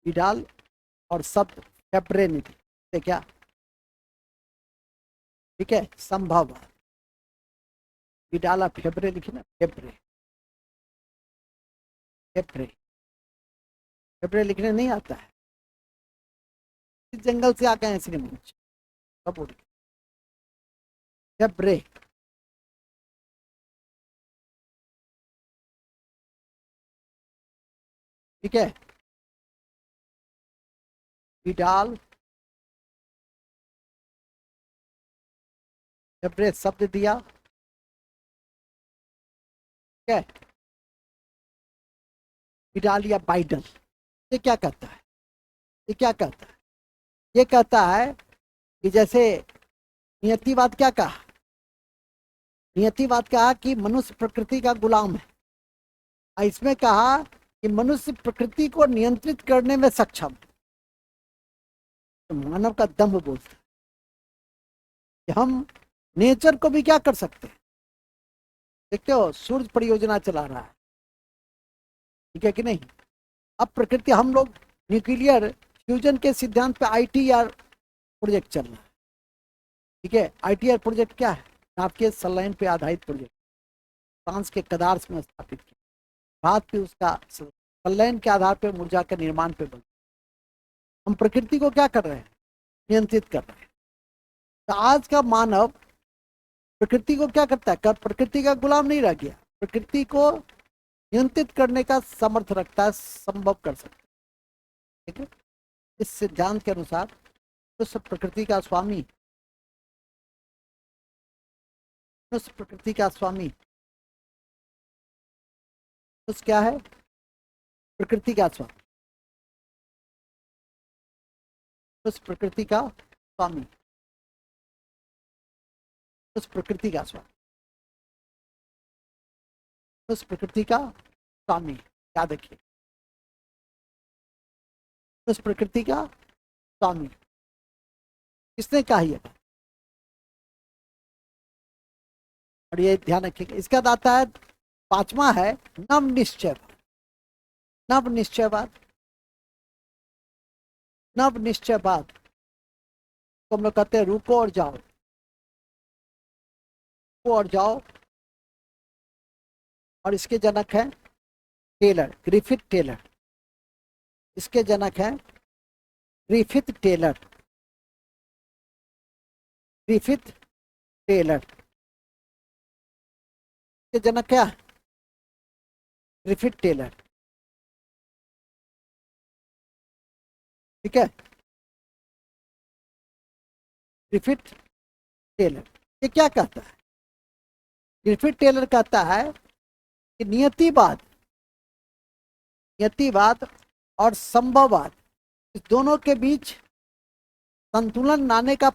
बिडाल और शब्द फेबरे ने दिया, क्या? ठीक है, संभववाद। बिडाला फेबरे लिखे ना, फेबरे, फेबरे, फेबरे लिखने नहीं आता है, इस जंगल से आ गए हैं श्रीमंच, सब बोल फेबरे। ठीक है, बिडाल, फेबरे शब्द दिया, ठीक है। बिडाल या बाइडल, ये क्या कहता है, ये क्या कहता है, ये कहता है कि जैसे नियतिवाद क्या कहा, नियतिवाद कहा कि मनुष्य प्रकृति का गुलाम है, और इसमें कहा कि मनुष्य प्रकृति को नियंत्रित करने में सक्षम। तो मानव का दम्भ बोलता है कि हम नेचर को भी क्या कर सकते हैं। देखते हो सूर्य परियोजना चला रहा है, ठीक है कि नहीं? अब प्रकृति, हम लोग न्यूक्लियर फ्यूजन के सिद्धांत पे आईटीआर प्रोजेक्ट चल रहा है, ठीक है। आईटीआर प्रोजेक्ट क्या है, नाभिकीय संलयन पे आधारित प्रोजेक्ट, फ्रांस के कदार्स में स्थापित किया। भारत पे उसका संलयन के आधार पर ऊर्जा के निर्माण पे बन। हम प्रकृति को क्या कर रहे हैं, नियंत्रित कर रहे हैं। तो आज का मानव प्रकृति को क्या करता है, प्रकृति का गुलाम नहीं रह गया, प्रकृति को नियंत्रित करने का समर्थ रखता है, संभव कर सकता है, ठीक है। इस सिद्धांत के अनुसार उस प्रकृति का स्वामी, उस प्रकृति का स्वामी, उस क्या है, प्रकृति का स्वामी, उस प्रकृति का स्वामी, उस प्रकृति का स्वामी, उस प्रकृति का स्वामी, याद रखिए, उस प्रकृति का स्वामी। किसने कहा ये बात, और ये ध्यान रखिएगा। इसका आता है पांचवा है नव निश्चयवाद। नव निश्चयवाद, नव निश्चयवाद तो हम लोग कहते हैं रुको और जाओ, रुको और जाओ। और इसके जनक है टेलर, ग्रिफिथ टेलर। इसके जनक है ग्रिफिथ टेलर। ग्रिफिथ टेलर के जनक क्या? Griffith Taylor. ठीक है, ग्रिफिथ टेलर ये क्या कहता है? ग्रिफिथ टेलर कहता है कि नियतिवाद और संभववाद, इस दोनों के बीच संतुलन लाने का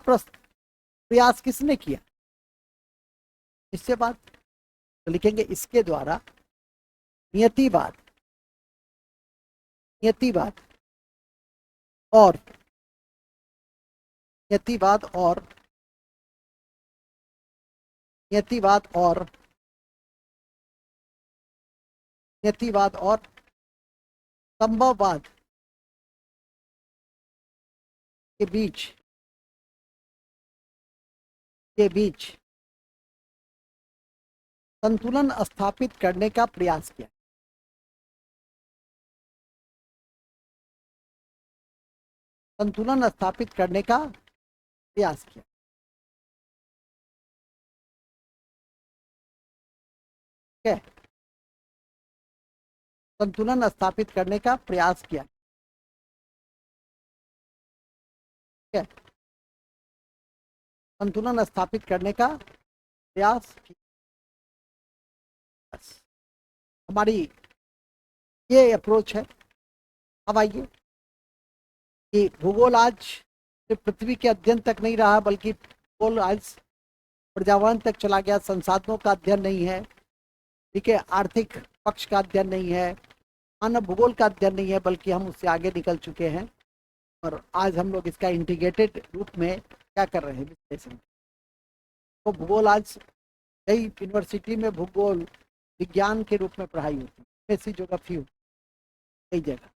प्रयास किसने किया? इससे बात तो लिखेंगे इसके द्वारा नियतिवाद नियतिवाद और नियतिवाद और नियतिवाद और नियतिवाद और संभववाद के बीच संतुलन स्थापित करने का प्रयास किया। संतुलन स्थापित करने का प्रयास किया। ठीक है, संतुलन स्थापित करने का प्रयास किया। ठीक है, संतुलन स्थापित करने का प्रयास किया। हमारी ये अप्रोच है। अब आइए कि भूगोल आज सिर्फ पृथ्वी के अध्ययन तक नहीं रहा, बल्कि भूगोल आज पर्यावरण तक चला गया। संसाधनों का अध्ययन नहीं है, ठीक है, आर्थिक पक्ष का अध्ययन नहीं है, मानव भूगोल का अध्ययन नहीं है, बल्कि हम उससे आगे निकल चुके हैं। और आज हम लोग इसका इंटीग्रेटेड रूप में क्या कर रहे हैं, विश्लेषण। तो भूगोल आज कई यूनिवर्सिटी में भूगोल विज्ञान के रूप में पढ़ाई होती है, ऐसी ज्योग्राफी कई जगह,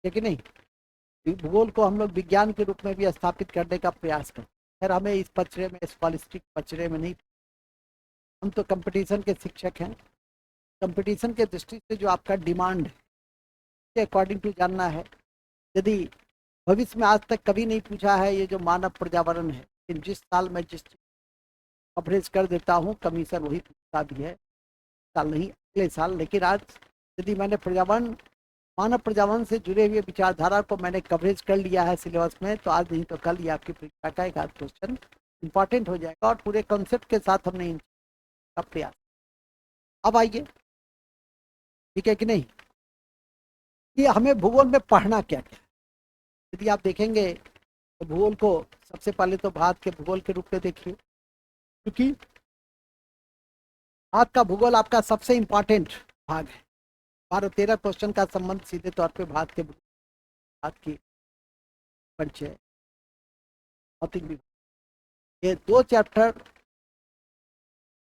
लेकिन नहीं, भूगोल को हम लोग विज्ञान के रूप में भी स्थापित करने का प्रयास करते हैं। खैर हमें इस पचड़े में, स्कॉलिस्टिक पचड़े में नहीं, हम तो कंपटीशन के शिक्षक हैं। कंपटीशन के दृष्टि से जो आपका डिमांड है, के अकॉर्डिंग टू जानना है। यदि भविष्य में आज तक कभी नहीं पूछा है ये जो मानव पर्यावरण है, लेकिन जिस साल मैं जिस कवरेज कर देता हूँ, कमीशन वही पूछता भी है, साल नहीं अगले साल। लेकिन आज यदि मैंने मानव पर्यावरण से जुड़े हुए विचारधारा को मैंने कवरेज कर लिया है सिलेबस में, तो आज नहीं तो कल ही आपकी परीक्षा का एक आध क्वेश्चन इंपॉर्टेंट हो जाएगा और पूरे कॉन्सेप्ट के साथ हमने इनका प्रयास। अब आइए, ठीक है कि नहीं, कि हमें भूगोल में पढ़ना क्या क्या। यदि आप देखेंगे तो भूगोल को सबसे पहले तो भारत के भूगोल के रूप में देखिए, क्योंकि भारत का भूगोल आपका सबसे इंपॉर्टेंट भाग है। 12-13 क्वेश्चन का संबंध सीधे तौर पे भारत की परिचय, भौतिक विज्ञान, ये 2 चैप्टर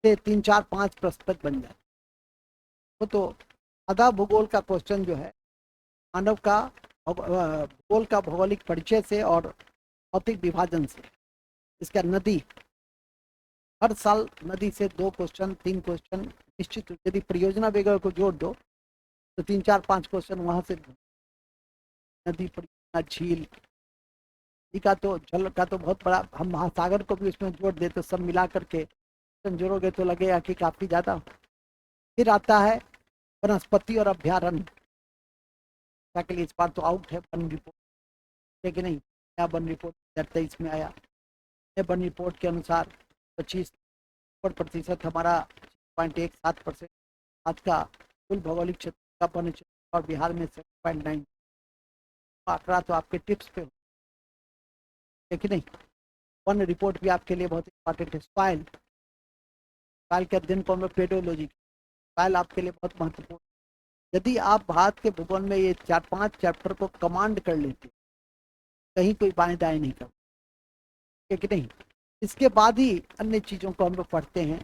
से 3, 4, 5 प्रश्न तक बन जाए तो आधा भूगोल का क्वेश्चन जो है मानव का भूगोल का भौगोलिक परिचय से और भौतिक विभाजन से। इसका नदी, हर साल नदी से 2 क्वेश्चन 3 क्वेश्चन निश्चित, यदि परियोजना वगैरह को जोड़ दो तो 3, 4, 5 क्वेश्चन वहां से। नदी, परियोजना, झील का तो जल का तो बहुत बड़ा, हम महासागर को भी उसमें जोड़ दे तो सब मिला करके जोड़ोगे तो लगेगा कि काफी ज्यादा। फिर आता है वनस्पति और अभ्यारण्य के लिए, इस बार तो आउट है वन रिपोर्ट, लेकिन नहीं, क्या वन रिपोर्ट 2023 में आया। वन रिपोर्ट के अनुसार 25% हमारा 0.17% आज का कुल भौगोलिक क्षेत्र का वन क्षेत्र, और बिहार में 7.9 आंकड़ा तो आपके टिप्स पे, लेकिन नहीं, वन रिपोर्ट भी आपके लिए बहुत इंपॉर्टेंट है। सॉइल के अध्ययन को हम लोग पेडोलॉजी, सॉइल आपके लिए बहुत महत्वपूर्ण। यदि आप भारत के भूगोल में ये 4-5 चैप्टर को कमांड कर लेते, कहीं कोई बाएं दाएं नहीं कर, कि नहीं। इसके बाद ही अन्य चीज़ों को हम लोग पढ़ते हैं,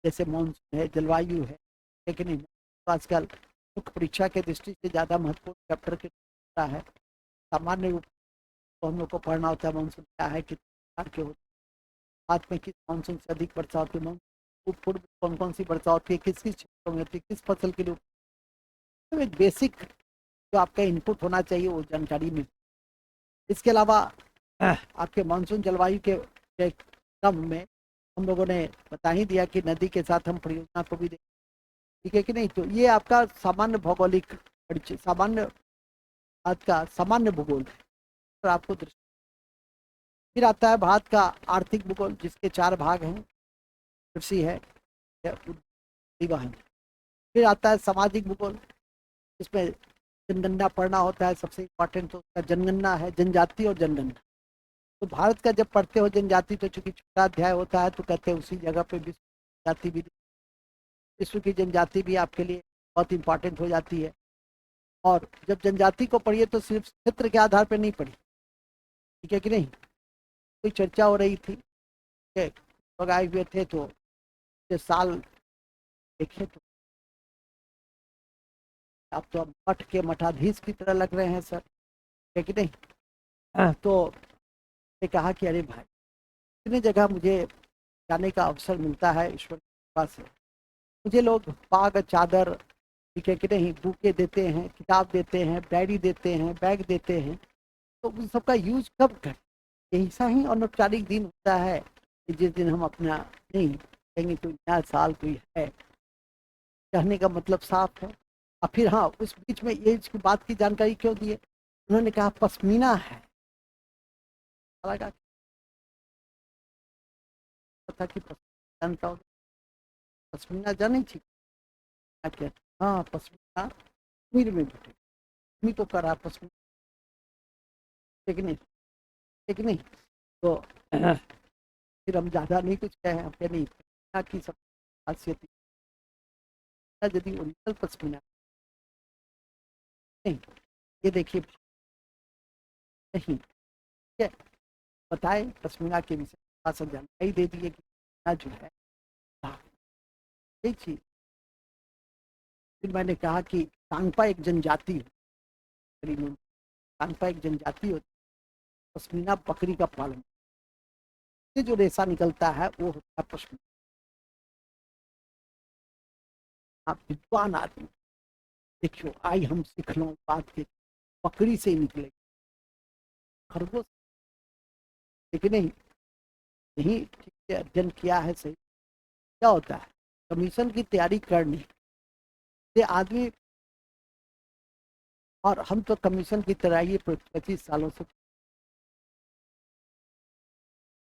जैसे मॉनसून है, जलवायु है, लेकिन नहीं, तो आजकल मुख्य परीक्षा के दृष्टि से ज़्यादा महत्वपूर्ण चैप्टर के है। सामान्य रूप तो हम लोग को पढ़ना होता है मानसून क्या है, किस प्रकार के होते, भारत में किस मानसून से अधिक वर्षा होती है, पूर्व कौन कौन सी वर्षा होती है, किस किस क्षेत्रों में होती है, किस फसल के लिए। तो एक बेसिक जो आपका इनपुट होना चाहिए वो जानकारी मिल। इसके अलावा आपके मानसून जलवायु के क्रम में हम लोगों ने बता ही दिया कि नदी के साथ हम परियोजना को भी देखें, ठीक है कि नहीं। तो ये आपका सामान्य भौगोलिक परिचय, सामान्य भारत का सामान्य भूगोल है, तो आपको दृष्टि। फिर आता है भारत का आर्थिक भूगोल, जिसके 4 भाग हैं, कृषि है, परिवहन। फिर आता है सामाजिक भूगोल, इसमें जनगणना पढ़ना होता है, सबसे इम्पोर्टेंट तो उसका जनगणना है, जनजाति और जनगणना। तो भारत का जब पढ़ते हो जनजाति, तो चूंकि छोटा अध्याय होता है तो कहते हैं उसी जगह पे विश्व जाति भी, विश्व की जनजाति भी आपके लिए बहुत इंपॉर्टेंट हो जाती है। और जब जनजाति को पढ़िए तो सिर्फ क्षेत्र के आधार पर नहीं पढ़ी, ठीक है कि नहीं। कोई चर्चा हो रही थी, लोग आए हुए थे, तो साल देखे तो आप तो अब मठ के मठाधीश की तरह लग रहे हैं सर, है कि नहीं। तो ने कहा कि अरे भाई, इतनी जगह मुझे जाने का अवसर मिलता है ईश्वर की कृपा से, मुझे लोग पाग चादर, ठीक है कि नहीं, बुके देते हैं, किताब देते हैं, डायरी देते हैं, बैग देते हैं, तो उन सबका यूज कब कर। ऐसा ही अनौपचारिक दिन होता है कि जिस दिन हम अपना नहीं कहेंगे कोई नया साल कोई है, कहने का मतलब साफ है। और फिर हाँ, उस बीच में ये इसकी बात की जानकारी क्यों दी है, उन्होंने कहा पश्मीना है, लगा था कि जानता हो, पश्मीना जाने थी क्या। हाँ, पश्मीना कश्मीर में बैठे, कश्मीर को करा पश्मीना, ठीक नहीं, ठीक नहीं। तो फिर हम ज़्यादा नहीं कुछ कहे, हम कह नहीं की सब खासियत, यदि ओरिजिनल पश्मीना नहीं, ये देखिए नहीं, ठीक है, बताए पश्मीना के विषय में सब जानकारी दे दिए कि जो है यही चीज। फिर मैंने कहा कि सांगपा एक जनजाति है, सांगपा एक जनजाति होती है, पश्मीना बकरी का पालन, से जो रेशा निकलता है वो होता है पश्मीना। आप विद्वान आदमी देखियो, आई हम सीख लो बात के, बकरी से ही निकले, खरगोश, लेकिन नहीं, नहीं ठीक से अध्ययन किया है सही। क्या होता है, कमीशन की तैयारी करनी से आदमी, और हम तो कमीशन की तैयारी 25 सालों से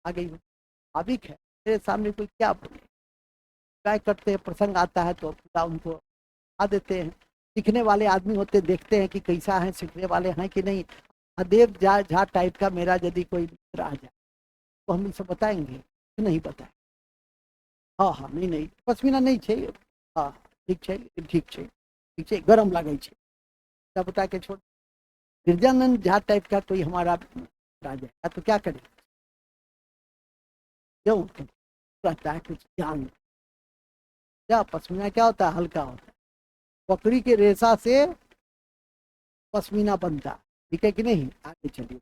आ गई हूँ, आविक है मेरे सामने, कोई क्या बोले, क्या करते हैं, प्रसंग आता है तो पूरा उनको आ देते हैं। सीखने वाले आदमी होते, देखते हैं कि कैसा है, सीखने वाले हैं कि नहीं। अदेव झा टाइप का मेरा यदि कोई मित्र आ जाए तो हम इसे बताएंगे कि नहीं बताए। हाँ हाँ, नहीं नहीं पश्मीना नहीं चाहिए, हाँ ठीक है, ठीक है, ठीक है, गरम लगे छे, क्या बता के छोड़। गिरजानंद झा टाइप का कोई हमारा आ जाएगा तो क्या करें, क्यों रहता है कुछ ज्ञान। क्या पश्मीना क्या होता है, हल्का होता है, बकरी के रेशा से पश्मीना बनता, ठीक है कि नहीं। आगे चलिए,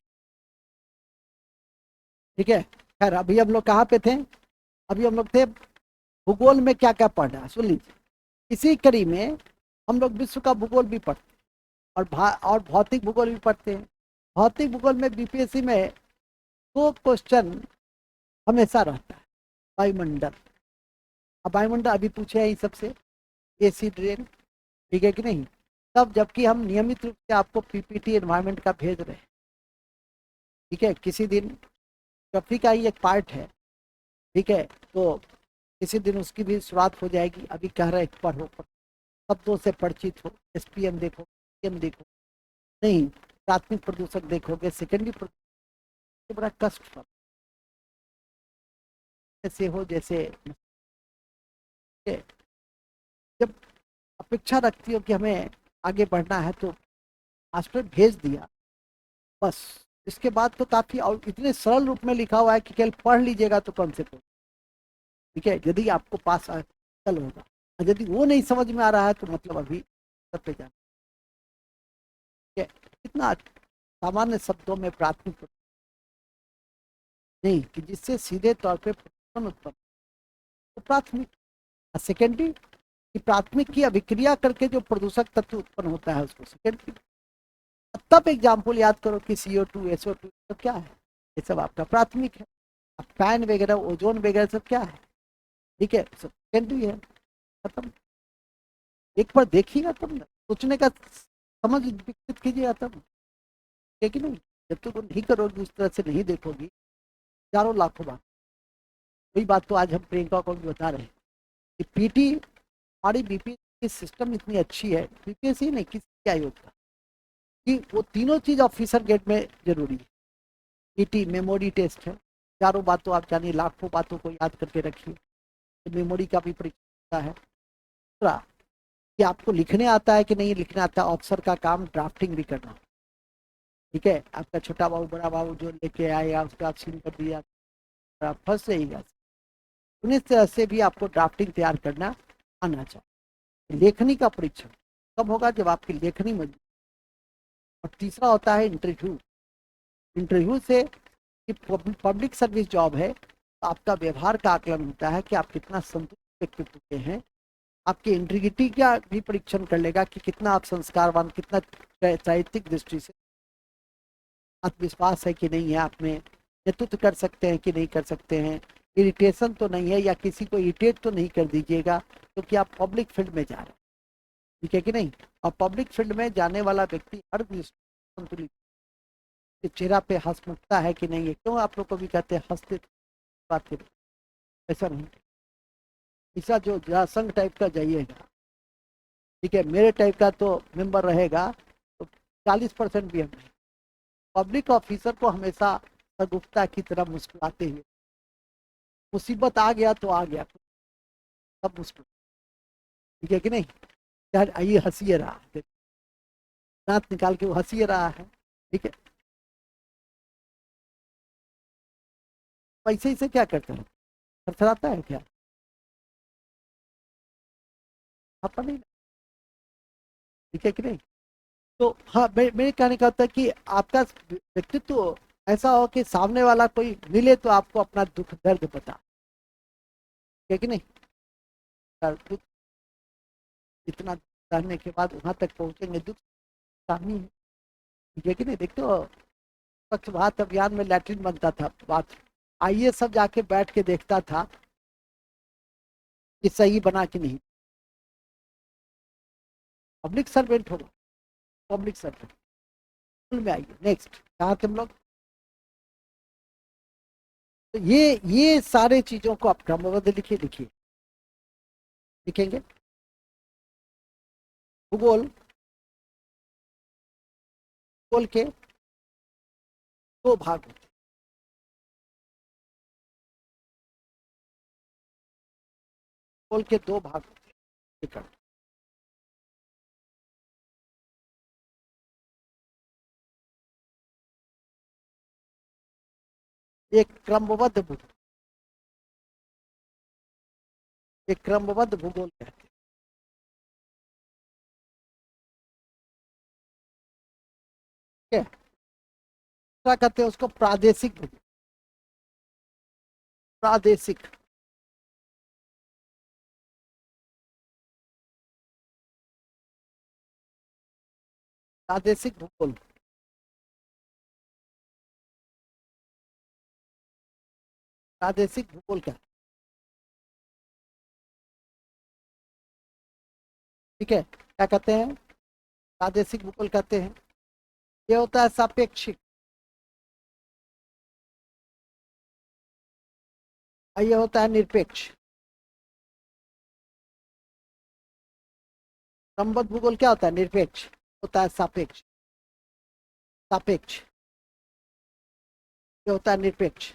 ठीक है। खैर अभी हम लोग कहाँ पे थे, अभी हम लोग थे भूगोल में क्या क्या पढ़ रहा है, सुन लीजिए। इसी कड़ी में हम लोग विश्व का भूगोल भी पढ़ते हैं, और भौतिक भूगोल भी पढ़ते हैं। भौतिक भूगोल में बीपीएससी में 2 क्वेश्चन हमेशा रहता है, वायुमंडल। अब वायुमंडल अभी पूछे हैं सबसे, एसी ड्रेन, ठीक है कि नहीं। तब जबकि हम नियमित रूप से आपको पीपीटी एनवायरनमेंट का भेज रहे हैं, ठीक है, किसी दिन ट्रॉफी का ही एक पार्ट है, ठीक है, तो किसी दिन उसकी भी शुरुआत हो जाएगी। अभी कह रहे पढ़ो, शब्दों से परिचित हो, एसपीएम देखो, पीएम देखो, नहीं प्राथमिक प्रदूषक देखोगे, सेकेंडरी प्रदूषक बड़ा कष्ट ऐसे हो जैसे, जब अपेक्षा रखती हो कि हमें आगे बढ़ना है तो मास्टर भेज दिया, बस इसके बाद तो काफी, और इतने सरल रूप में लिखा हुआ है कि केवल पढ़ लीजिएगा तो कम से कम, ठीक है, यदि आपको पास कल होगा। और यदि वो नहीं समझ में आ रहा है तो मतलब अभी सब पे जाना, ठीक है। कितना सामान्य शब्दों में प्राथमिक नहीं कि जिससे सीधे तौर पे प्रदूषण उत्पन्न, तो प्राथमिक। सेकेंडरी कि प्राथमिक की अभिक्रिया करके जो प्रदूषक तत्व उत्पन्न होता है उसको सेकेंडरी। तब एग्जाम्पल याद करो कि CO2 SO2 तो क्या है, ये सब आपका प्राथमिक है। अब फैन वगैरह, ओजोन वगैरह सब क्या है, ठीक है, सब सेकेंडरी है, खत्म। एक बार देखिएगा तब ना, सोचने का समझ विकसित कीजिएगा तब, है कि नहीं। जब तक वो नहीं करोगी, उस तरह से नहीं देखोगी, हजारों लाखों बात। वही बात तो आज हम प्रियंका को भी बता रहे हैं कि पीटी, हमारी बीपीएससी की सिस्टम इतनी अच्छी है, बीपीएससी नहीं, किसी के आयोग का, कि वो तीनों चीज ऑफिसर गेट में जरूरी है। पीटी मेमोरी टेस्ट है, चारों बातों आप जानिए, लाखों बातों को याद करके रखिए, तो मेमोरी का भी परीक्षा है। दूसरा कि आपको लिखने आता है कि नहीं लिखने आता है, ऑफिसर का काम ड्राफ्टिंग भी करना, ठीक है। आपका छोटा बाबू बड़ा बाबू जो लेके आएगा उसको आप सील कर दिया, आप फंस जाइएगा। उन्हीं तरह से भी आपको ड्राफ्टिंग तैयार करना आना चाहिए। लेखनी का परीक्षण कब होगा, जब आपकी लेखनी मजबूत। और तीसरा होता है इंटरव्यू। इंटरव्यू से कि पब्लिक सर्विस जॉब है, तो आपका व्यवहार का आकलन होता है कि आप कितना संतुष्ट व्यक्तित्व के हैं। आपकी इंटीग्रिटी का भी परीक्षण कर लेगा कि कितना आप संस्कारवान, कितना साहित्यिक दृष्टि से आत्मविश्वास है कि नहीं है, आप में नेतृत्व कर सकते हैं कि नहीं कर सकते हैं, इरिटेशन तो नहीं है, या किसी को इरिटेट तो नहीं कर दीजिएगा क्योंकि आप पब्लिक फील्ड में जा रहे हैं, ठीक है कि नहीं। और पब्लिक फील्ड में जाने वाला व्यक्ति हर दृष्टि संतुलित, चेहरा पे हंसमुखता है कि नहीं है। क्यों आप लोग को भी कहते हैं हंसते बात करें, ऐसा नहीं। ऐसा जो संघ टाइप का जाइएगा, ठीक है, मेरे टाइप का तो मेंबर रहेगा तो 40% भी हम नहीं। पब्लिक ऑफिसर को हमेशा सगुफ्ता की तरह मुस्कुराते हुए, मुसीबत आ गया तो आ गया, सब मुस्कुरा, ठीक है कि नहीं। यार आइए हंसीए रहा, दांत निकाल के वो हंसीए रहा है, ठीक है। पैसे से क्या करता है, थरथराता है क्या, आपका नहीं, ठीक है कि नहीं। तो हाँ, मेरे कहने का होता है कि आपका व्यक्तित्व ऐसा हो कि सामने वाला कोई मिले तो आपको अपना दुख दर्द बता, ठीक है कि नहीं। दुख इतना सहने के बाद वहां तक पहुंचेंगे, दुख सहनी है, ठीक है कि नहीं। देखते हो स्वच्छ भारत अभियान में लैट्रिन बनता था, बात आइए सब जाके बैठ के देखता था कि सही बना कि नहीं। पब्लिक सर्वेंट होगा, पब्लिक सर्वेंट में आइए। नेक्स्ट कहा तुम लोग, तो ये सारे चीजों को आप क्रमबद्ध लिखिए, लिखिए, लिखेंगे। भूगोल, भूगोल के दो भाग होते हैं, भूगोल के दो भाग होते हैं। एक क्रमबद्ध भूगोल, एक क्रमबद्ध भूगोल कहते हैं, ठीक है। क्या कहते हैं उसको, प्रादेशिक भूगोल, प्रादेशिक, प्रादेशिक भूगोल, प्रादेशिक भूगोल का, ठीक है। क्या कहते हैं, प्रादेशिक भूगोल कहते हैं। ये होता है सापेक्षिक, और ये होता है निरपेक्ष। क्रमबद्ध भूगोल क्या होता है, निरपेक्ष, होता है सापेक्ष, सापेक्ष, ये होता है निरपेक्ष।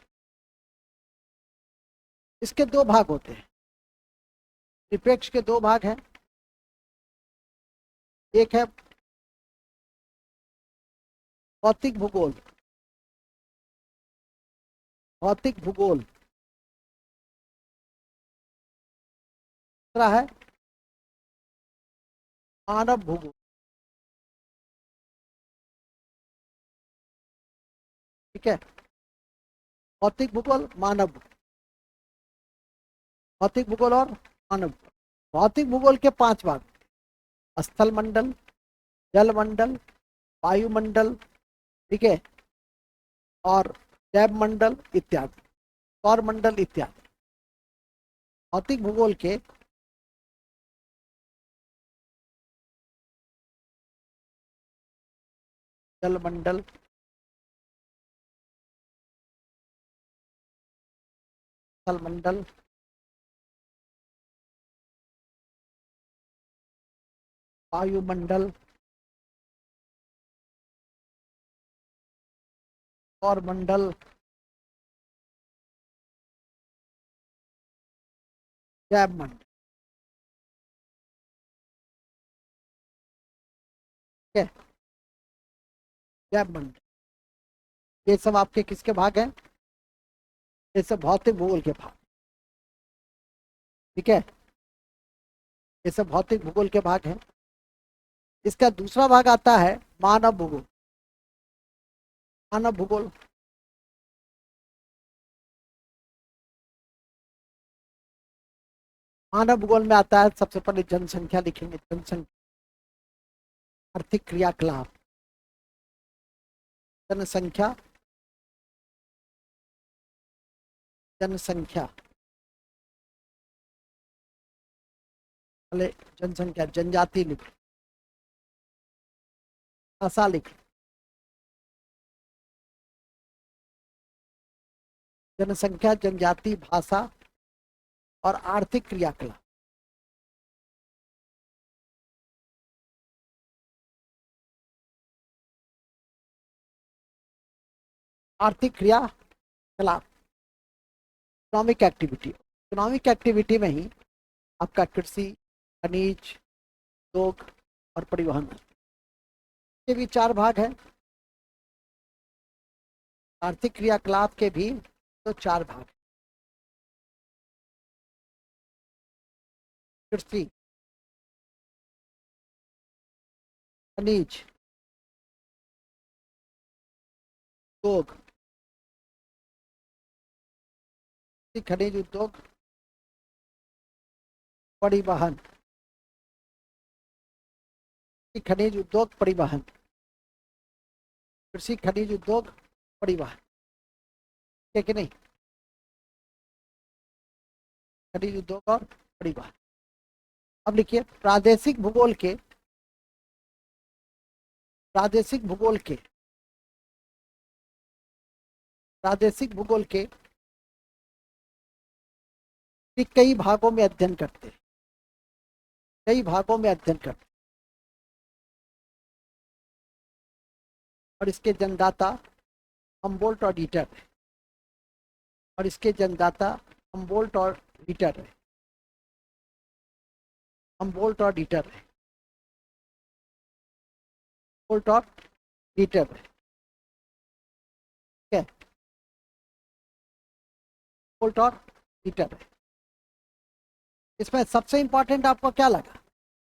इसके दो भाग होते हैं, निरपेक्ष के दो भाग हैं। एक है भौतिक भूगोल, भौतिक भूगोल, दूसरा है मानव भूगोल, ठीक है। भौतिक भूगोल, मानव भूगोल, भौतिक भूगोल और मानव भूगोल। भौतिक भूगोल के पांच भाग, स्थल मंडल, जल मंडल, वायुमंडल, ठीक है, और जैव मंडल इत्यादि। सौरमंडल इत्यादि। भौतिक भूगोल के जलमंडल, स्थलमंडल, वायुमंडल और मंडल, जैव मंडल। ठीक है, जैव मंडल, ये सब आपके किसके भाग हैं? ये सब भौतिक भूगोल के भाग। ठीक है, ये सब भौतिक भूगोल के भाग हैं। इसका दूसरा भाग आता है मानव भूगोल। मानव भूगोल मानव भूगोल में आता है, सबसे पहले जनसंख्या लिखेंगे। जनसंख्या, आर्थिक क्रियाकलाप, जनसंख्या, जनसंख्या, पहले जनसंख्या, जनजाति लिख, भाषा लिख, जनसंख्या, जनजाति, भाषा और आर्थिक क्रियाकलाप। आर्थिक क्रियाकलाप, इकोनॉमिक एक्टिविटी। इकोनॉमिक एक्टिविटी में ही आपका कृषि, खनिज, उद्योग और परिवहन, ये भी चार भाग है। आर्थिक क्रियाकलाप के भी तो चार भाग, कृषि, खनिज, उद्योग, खनिज उद्योग, परिवहन, खनिज उद्योग, परिवहन, कृषि, खनिज उद्योग, परिवहन, ठीक है कि नहीं? खनिज उद्योग और परिवहन। अब लिखिए प्रादेशिक भूगोल के प्रादेशिक भूगोल के कई भागों में अध्ययन करते हैं। कई भागों में अध्ययन करते हैं और इसके जन्मदाता हम्बोल्ट और रीटर है। और इसके जन्मदाता हम्बोल्ट और रीटर है। हम्बोल्ट और रीटर है। हम्बोल्ट और रीटर है। ठीक है, हम्बोल्ट और रीटर है। इसमें सबसे इंपॉर्टेंट आपको क्या लगा?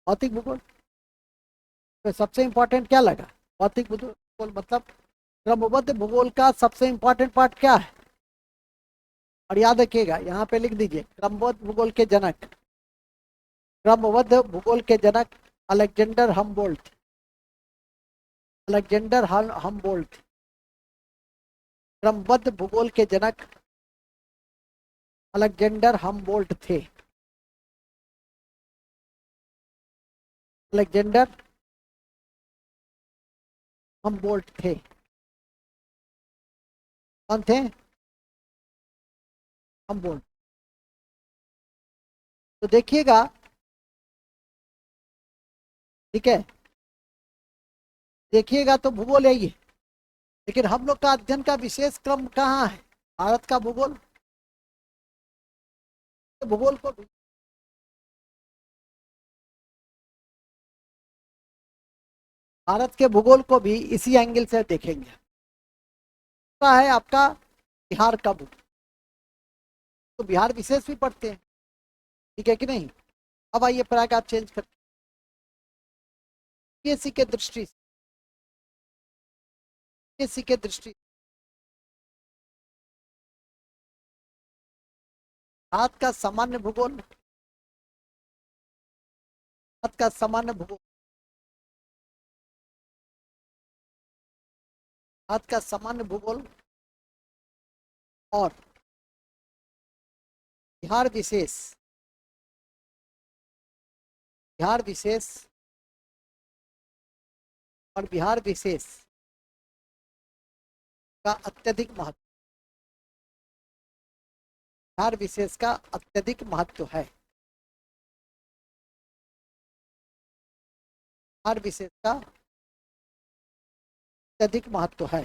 भौतिक भूगोल में सबसे इंपॉर्टेंट क्या लगा? भौतिक भूगोल मतलब क्रमबद्ध भूगोल का सबसे इंपॉर्टेंट पार्ट क्या है? और याद रखिएगा, यहाँ पे लिख दीजिए क्रमबद्ध भूगोल के जनक। क्रमबद्ध भूगोल के जनक अलेक्जेंडर हम्बोल्ट। अलेक्जेंडर हम्बोल्ट क्रमबद्ध भूगोल के जनक अलेक्जेंडर हम्बोल्ट थे। अलेक्जेंडर हम्बोल्ट थे। कौन थे? हम्बोल्ट। तो देखिएगा, ठीक है, देखिएगा तो भूगोल यही है, लेकिन हम लोग का अध्ययन का विशेष क्रम कहाँ है? भारत का भूगोल। भूगोल को भारत के भूगोल को भी इसी एंगल से देखेंगे। दूसरा है आपका बिहार का भूगोल, तो बिहार विशेष भी पढ़ते हैं। ठीक है कि नहीं? अब आइए पैराग्राफ चेंज करते हैं। पीएससी के दृष्टि से, पीएससी के दृष्टि भारत का सामान्य भूगोल, भारत का सामान्य भूगोल, भारत का सामान्य भूगोल और बिहार विशेष, बिहार विशेष और बिहार विशेष का अत्यधिक महत्व, बिहार विशेष का अत्यधिक महत्व है। बिहार विशेष का अत्यधिक महत्व है।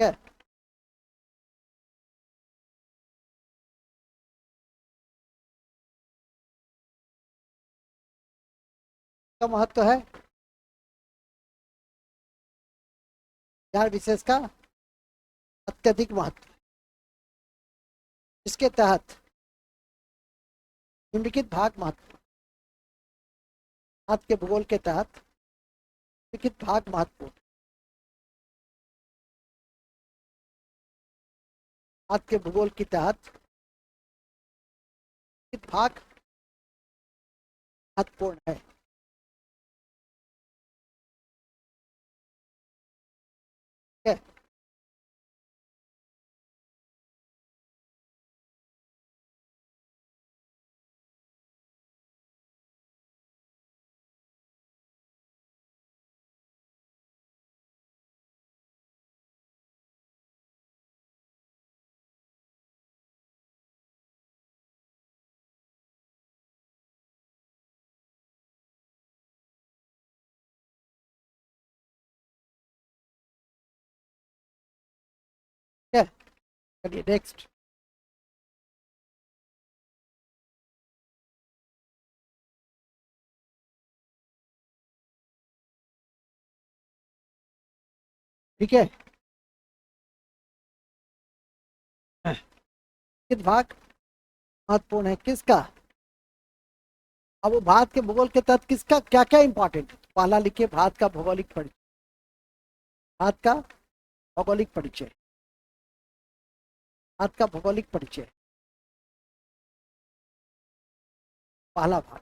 ठीक है, का महत्व है बिहार विशेष का अत्यधिक महत्व, इसके तहत निम्नलिखित भाग महत्व, भारत के भूगोल के तहत निम्नलिखित भाग महत्वपूर्ण, भारत के भूगोल के तहत निम्नलिखित भाग महत्वपूर्ण है। ठीक है, ठीक है, चलिए नेक्स्ट। ठीक है, किस भाग महत्वपूर्ण है किसका? अब वो भारत के भूगोल के तहत किसका क्या क्या इंपॉर्टेंट है, पहला लिखिए भारत का भौगोलिक परिचय, भारत का भौगोलिक परिचय, भारत का भौगोलिक परिचय, पहला भाग,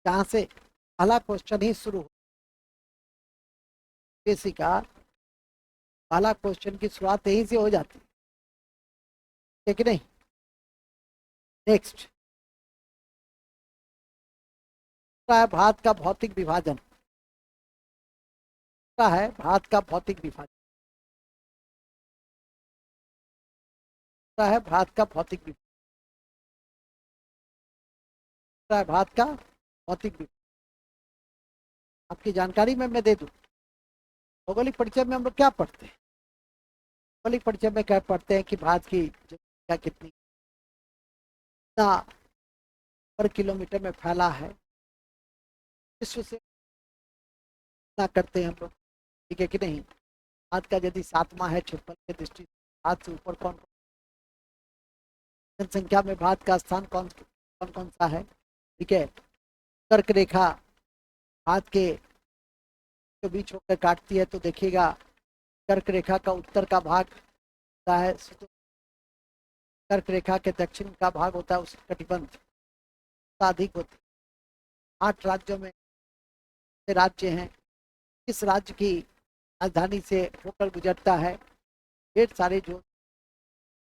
जहाँ से पहला क्वेश्चन ही शुरू, बेसिक का पहला क्वेश्चन की शुरुआत यहीं से हो जाती है कि नहीं। नेक्स्ट है भारत का भौतिक विभाजन, है भारत का भौतिक विभाजन, है भारत का भौतिक विभाजन, है भारत का भौतिक विभाजन। आपकी जानकारी में मैं दे दूं, भौगोलिक परिचय में हम लोग क्या पढ़ते हैं? भौगोलिक परिचय में क्या पढ़ते हैं कि भारत की जनसंख्या कितनी, पर किलोमीटर में फैला है, विश्व से ना करते हैं हम लोग, ठीक है कि नहीं। भारत का यदि 7वां है क्षेत्रफल की दृष्टि से, भारत से ऊपर कौन, जनसंख्या में भारत का स्थान कौन कौन कौन सा है? ठीक है, कर्क रेखा भारत के जो बीच होकर काटती है, तो देखिएगा कर्क रेखा का उत्तर का भाग होता है, कर्क रेखा के दक्षिण का भाग होता है उष्ण कटिबंध, अधिक होती है। 8 राज्यों में राज्य हैं, किस राज्य की राजधानी से होकर गुजरता है? ढेर सारे जो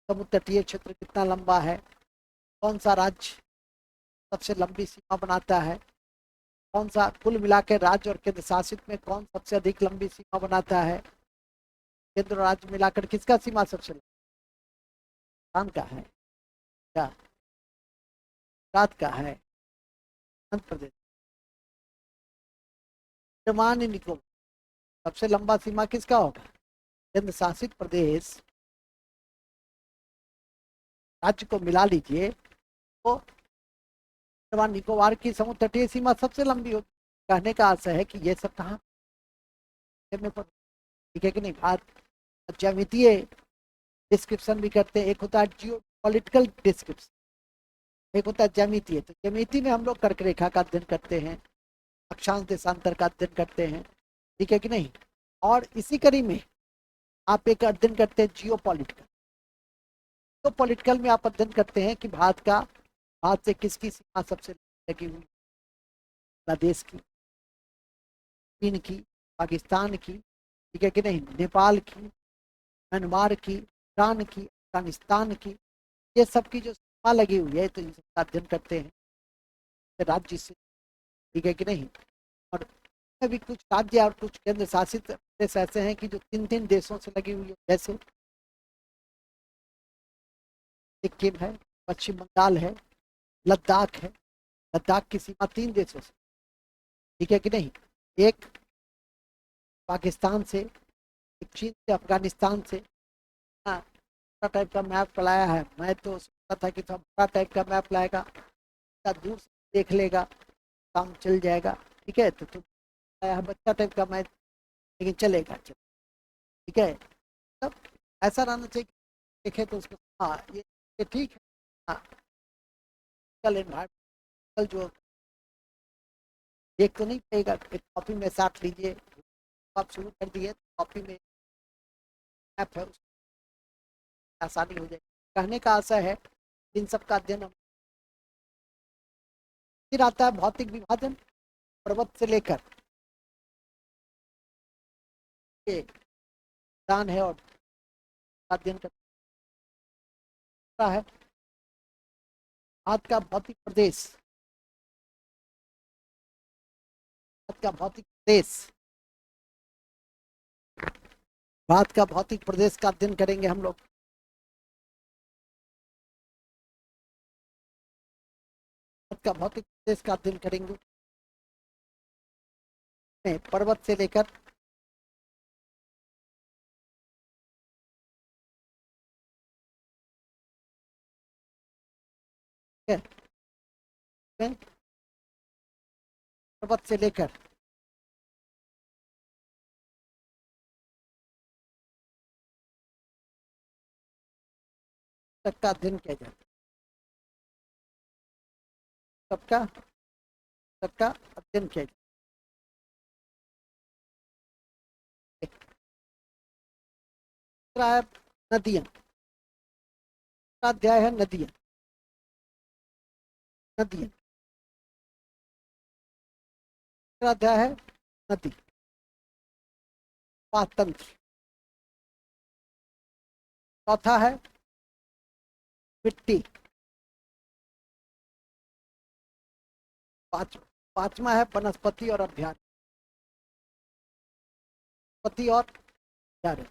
समुद्र तटीय क्षेत्र कितना लंबा है, कौन सा राज्य सबसे लंबी सीमा बनाता है, कौन सा कुल मिलाकर राज्य और केंद्र शासित में कौन सबसे अधिक लंबी सीमा बनाता है? केंद्र और राज्य मिलाकर किसका सीमा सबसे राजस्थान का है क्या, गुजरात का है, आंध्र प्रदेश, अंडमान निकोबार, सबसे लंबा सीमा किसका होगा? केंद्र शासित प्रदेश राज्य को मिला लीजिए तो अंडमान निकोबार की समुद्र तटीय सीमा सबसे लंबी होगी। कहने का आशय है कि ये सब कहाँ, ठीक है कि नहीं। भारत ज्यामितीय डिस्क्रिप्शन भी करते हैं, एक होता है जियो पॉलिटिकल डिस्क्रिप्शन, एक होता है ज्यामितीय। तो ज्यामिति में हम लोग कर्क रेखा का अध्ययन करते हैं, अक्षांश देशांतर का अध्ययन करते हैं, ठीक है कि नहीं। और इसी कड़ी में आप एक अध्ययन करते हैं जियो पॉलिटिकल, तो पॉलिटिकल में आप अध्ययन करते हैं कि भारत से किसकी सीमा सबसे लगी हुई, देश की, चीन की, पाकिस्तान की, ठीक है कि नहीं, नेपाल की, म्यांमार की, ईरान की, अफगानिस्तान की, ये सब की जो सीमा लगी हुई है, तो इन सबका अध्ययन करते हैं राज्य से, ठीक है कि नहीं। और भी कुछ राज्य और कुछ केंद्र शासित प्रदेश ऐसे हैं कि जो 3-3 देशों से लगी हुई है, जैसे सिक्किम है, पश्चिम बंगाल है, लद्दाख है। लद्दाख की सीमा 3 देशों से, ठीक है कि नहीं, एक पाकिस्तान से, एक चीन से, अफगानिस्तान से। हाँ, टाइप का मैप लाया है, मैं तो सोचता था कि थोड़ा बड़ा टाइप का मैप लाएगा, दूर से देख लेगा, काम चल जाएगा, ठीक है। तो तुम लाया है बच्चा टाइप का मैप, लेकिन चलेगा, ठीक है। तब ऐसा रहना चाहिए, देखे तो उसको, हाँ ये ठीक है। हाँ, कल एनवायरमेंटल जो देख तो नहीं पाएगा, एक कॉपी में साथ लीजिए, आप शुरू कर दिए, कॉपी में ऐप है, उसको आसानी हो जाएगी। कहने का आशा है इन सब का अध्ययन फिर आता है भौतिक विभाजन, पर्वत से लेकर के दान है और अध्ययन करता है आज का भौतिक प्रदेश, आज का भौतिक प्रदेश, भारत का भौतिक प्रदेश का अध्ययन करेंगे हम लोग। भारत का भौतिक प्रदेश का अध्ययन करेंगे, पर्वत से लेकर पर्वत से लेकर तक का अध्ययन किया जाता है, सबका सबका अध्ययन किया जाता है। नदियां, अध्याय है नदियां, नदियां, अध्याय है नदी, तंत्र, चौथा है मिट्टी, पांचवा है वनस्पति और अभ्यारण्य, पति और अभ्यारण्य,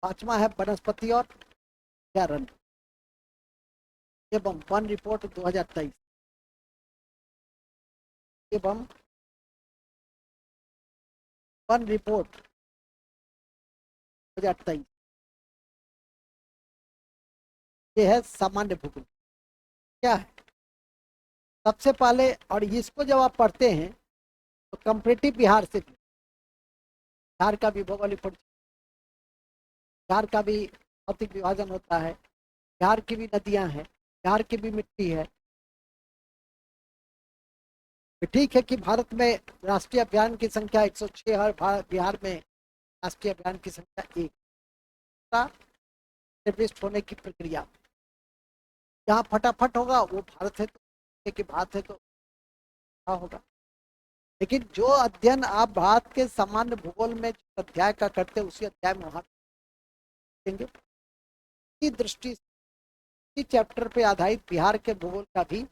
पांचवा है वनस्पति और अभ्यारण्य एवं वन रिपोर्ट 2023 एवं वन रिपोर्ट 2023, ये है सामान्य भूगोल। क्या है सबसे पहले, और इसको जब आप पढ़ते हैं तो कंपेरेटिव बिहार से, बिहार का भी भौगोलिक, बिहार का भी भौतिक विभाजन होता है, बिहार की भी नदियां हैं, बिहार की भी मिट्टी है। ठीक है कि भारत में राष्ट्रीय अभियान की संख्या 106 है, बिहार में राष्ट्रीय अभियान की संख्या 1, निर्दिष्ट होने की प्रक्रिया, जहाँ फटाफट होगा वो भारत है, तो कि भारत है तो क्या होगा। लेकिन जो अध्ययन आप भारत के सामान्य भूगोल में अध्याय का करते हैं, उसी अध्याय में वहां देंगे की दृष्टि से चैप्टर पे आधारित बिहार के भूगोल का भी,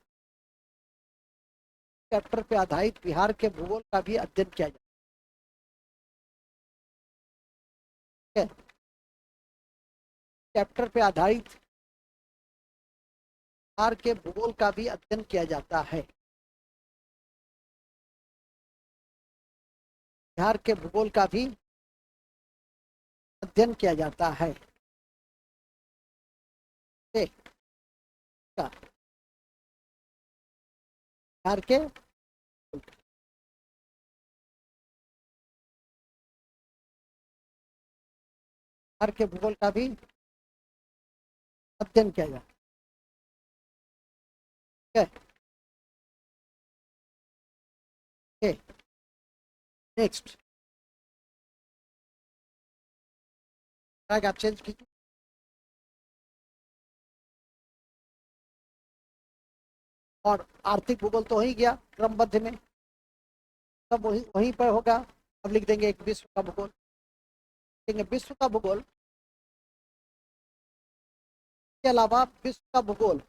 चैप्टर पे आधारित बिहार के भूगोल का भी अध्ययन किया जाए, चैप्टर पे आधारित बिहार के भूगोल का भी अध्ययन किया जाता है, बिहार के भूगोल का भी अध्ययन किया जाता है। बिहार के, बिहार के भूगोल का भी अध्ययन किया जाता है। नेक्स्ट आप चेंज कीजिए, और आर्थिक भूगोल तो हो ही गया क्रमबद्ध में, सब वहीं पर होगा। अब लिख देंगे एक विश्व का भूगोल, देंगे विश्व का भूगोल के अलावा विश्व का भूगोल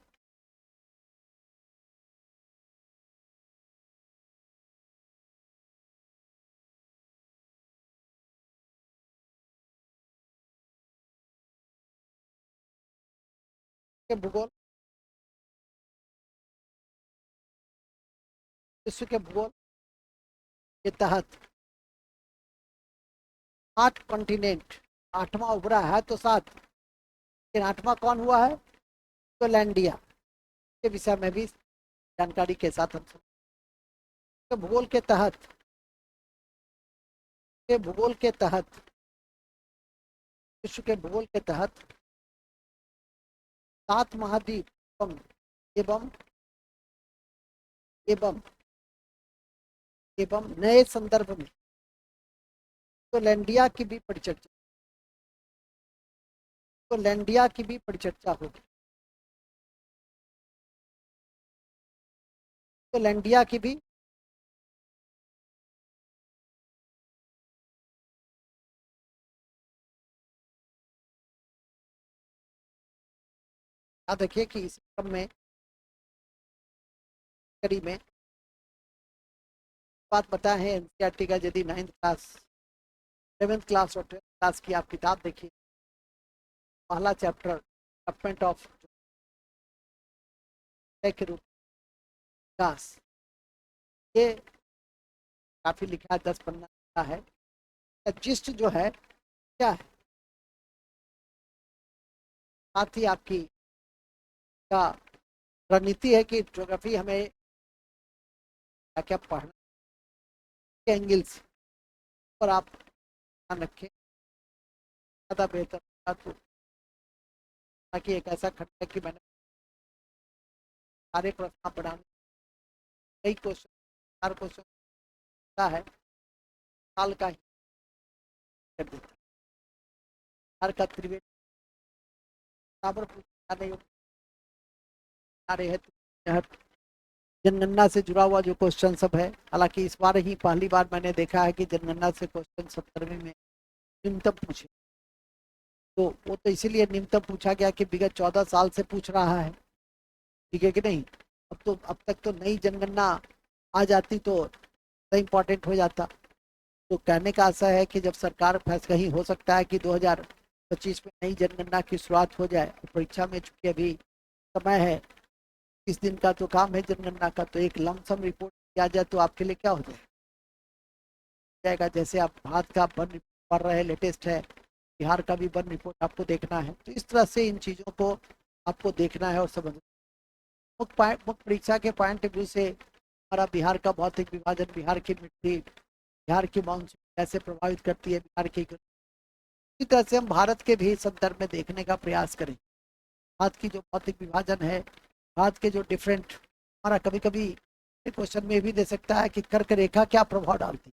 के भूगोल विश्व के भूगोल के तहत 8 कॉन्टिनेंट, 8वां उभरा है तो 7, लेकिन 8वां कौन हुआ है? तो लैंडिया के विषय में भी जानकारी के साथ हम के भूगोल के तहत, के भूगोल के तहत, विश्व के भूगोल के तहत 7 महाद्वीप एवं एवं एवं एवं नए संदर्भ में तो लैंडिया की भी परिचर्चा, तो लैंडिया की भी परिचर्चा होगी, तो लैंडिया की भी याद रखिए कि इस क्रम में कड़ी में बात बताए हैं एनसीईआरटी का। यदि 9th क्लास 7th क्लास और 12th क्लास की आप किताब देखिए, पहला चैप्टर डेवलपमेंट ऑफ के रूप विकास, ये काफी लिखा है, 10 पन्ना का है। जिस्ट जो है क्या है, साथ ही आपकी का रणनीति है कि ज्योग्राफी हमें क्या क्या पढ़ना के एंगल्स पर आप ध्यान रखें, ज़्यादा बेहतर होगा। तो ताकि एक ऐसा खंड है कि मैंने सारे प्रश्न बनाने, कई क्वेश्चन, 4 क्वेश्चन है, साल का ही कर देता है। हर का त्रिवेणी बराबर पूछा नहीं आ रहे हैं, जनगणना से जुड़ा हुआ जो क्वेश्चन सब है। हालांकि इस बार ही पहली बार मैंने देखा है कि जनगणना से क्वेश्चन 17वीं में न्यूनतम पूछे, तो वो तो इसीलिए न्यूनतम पूछा गया कि विगत 14 साल से पूछ रहा है, ठीक है कि नहीं। अब तक तो नई जनगणना आ जाती तो इम्पोर्टेंट हो जाता। तो कहने का आशा है कि जब सरकार फैसला, ही हो सकता है कि 2025 में नई जनगणना की शुरुआत हो जाए। परीक्षा में चूंकि अभी समय है, 30 दिन का तो काम है जनगणना का, तो एक लमसम रिपोर्ट किया जाए तो आपके लिए क्या हो जाएगा। जैसे आप भारत का वन रिपोर्ट पढ़ रहे हैं, लेटेस्ट है, बिहार का भी वन रिपोर्ट आपको देखना है। तो इस तरह से इन चीज़ों को आपको देखना है और समझना। मुख्य परीक्षा के पॉइंट ऑफ व्यू से हमारा बिहार का भौतिक विभाजन, बिहार की मिट्टी, बिहार की मानसून कैसे प्रभावित करती है बिहार की, इसी तरह से हम भारत के भी संदर्भ में देखने का प्रयास करें। भारत की जो भौतिक विभाजन है, भारत के जो डिफरेंट, हमारा कभी कभी क्वेश्चन में भी दे सकता है कि कर्क रेखा क्या प्रभाव डालती है,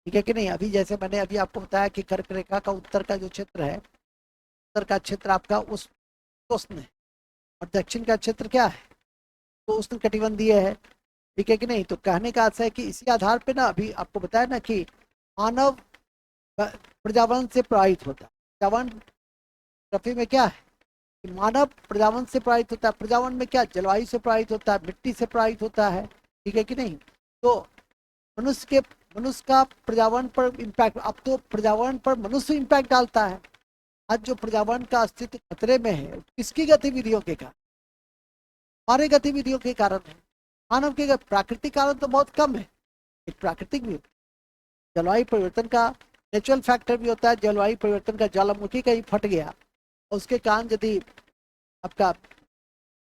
ठीक है कि नहीं। अभी जैसे मैंने अभी आपको बताया कि कर्क रेखा का उत्तर का जो क्षेत्र है, उत्तर का क्षेत्र आपका उस उष्ण है, और दक्षिण का क्षेत्र क्या है, तो उष्ण कटिबंधीय है, ठीक है कि नहीं। तो कहने का अर्थ है कि इसी आधार पे ना, अभी आपको बताया ना कि मानव पर्यावरण से प्रभावित होता है। पर्यावरण रफी में क्या है कि मानव पर्यावरण से प्रभावित होता है। पर्यावरण में क्या, जलवायु से प्रभावित होता है, मिट्टी से प्रभावित होता है, ठीक है कि नहीं। तो मनुष्य का पर्यावरण पर इम्पैक्ट, अब तो पर्यावरण पर मनुष्य इम्पैक्ट डालता है। आज जो पर्यावरण का अस्तित्व खतरे में है, किसकी गतिविधियों के कारण, हमारे गतिविधियों के कारण है। मानव के प्राकृतिक कारण तो बहुत कम है, एक प्राकृतिक भी, जलवायु परिवर्तन का नेचुरल फैक्टर भी होता है। जलवायु परिवर्तन का ज्वालामुखी कहीं फट गया, उसके कारण यदि आपका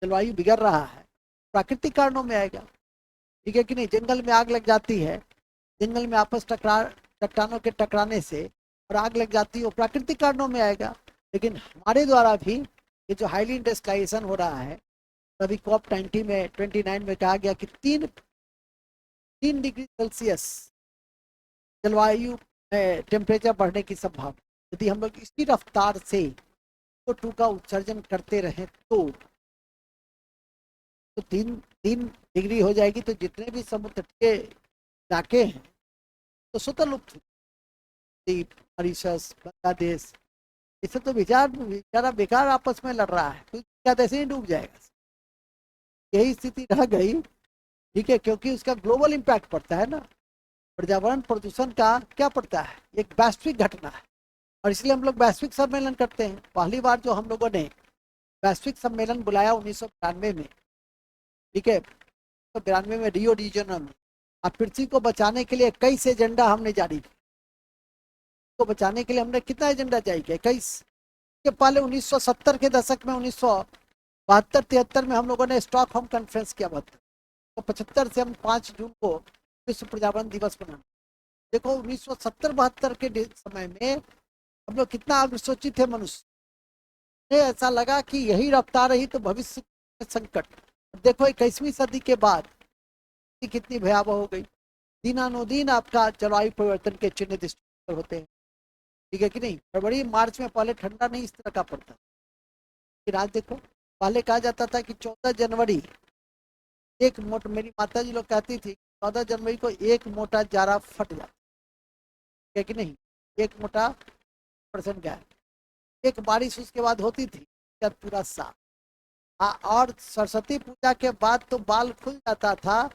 जलवायु बिगड़ रहा है, प्राकृतिक कारणों में आएगा, ठीक है कि नहीं। जंगल में आग लग जाती है, जंगल में आपस चट्टानों के टकराने से और आग लग जाती है, वो प्राकृतिक कारणों में आएगा। लेकिन हमारे द्वारा भी ये जो हाईली इंडस्ट्रियलाइजेशन हो रहा है, तभी COP 90 में 29 में कहा गया कि 3 डिग्री सेल्सियस जलवायु टेम्परेचर बढ़ने की संभावना, यदि हम लोग इसी रफ्तार से CO2 का उत्सर्जन करते रहे तो 3 डिग्री हो जाएगी। तो जितने भी समुद्र के इलाके हैं तो स्वतः लुप्त हो, द्वीप, मॉरिशस, बांग्लादेश, इससे तो बेचारा बेकार आपस में लड़ रहा है, तो क्या ऐसे ही डूब जाएगा। यही स्थिति रह गई, ठीक है, क्योंकि उसका ग्लोबल इम्पैक्ट पड़ता है ना। पर्यावरण प्रदूषण का क्या पड़ता है, एक वैश्विक घटना है, और इसलिए हम लोग वैश्विक सम्मेलन करते हैं। पहली बार जो हम लोगों ने वैश्विक सम्मेलन बुलाया 1992 में, ठीक है, तो 92 में रियो डी जेनेरो में। अब पृथ्वी को बचाने के लिए 21 एजेंडा हमने जारी किया। को बचाने के लिए हमने कितना एजेंडा जारी किया, 21 के पहले 1970 के दशक में, 1972-73 में हम लोगों ने स्टॉकहोम कॉन्फ्रेंस किया। 72 तो 75 से हम 5 जून को विश्व पर्यावरण दिवस मनाना। देखो 1970-72 के समय में हम लोग कितना अग्रसोचित थे मनुष्य, ऐसा लगा कि यही रफ्तार रही तो भविष्य संकट। देखो 21वीं सदी के बाद कितनी भयावह हो गई। दिनानुदिन आपका जलवायु परिवर्तन के चिन्ह दृष्टि होते हैं, ठीक है कि नहीं। फरवरी मार्च में पहले ठंडा नहीं इस तरह का पड़ता, फिर आज देखो, पहले कहा जाता था कि 14 जनवरी एक मोटा, मेरी माता जी लोग कहती थी 14 जनवरी को एक मोटा जारा फट जाता है कि नहीं, एक मोटा परसेंट गया, एक बारिश उसके बाद होती थी पूरा साल। हाँ, और सरस्वती पूजा के बाद तो बाल खुल जाता था,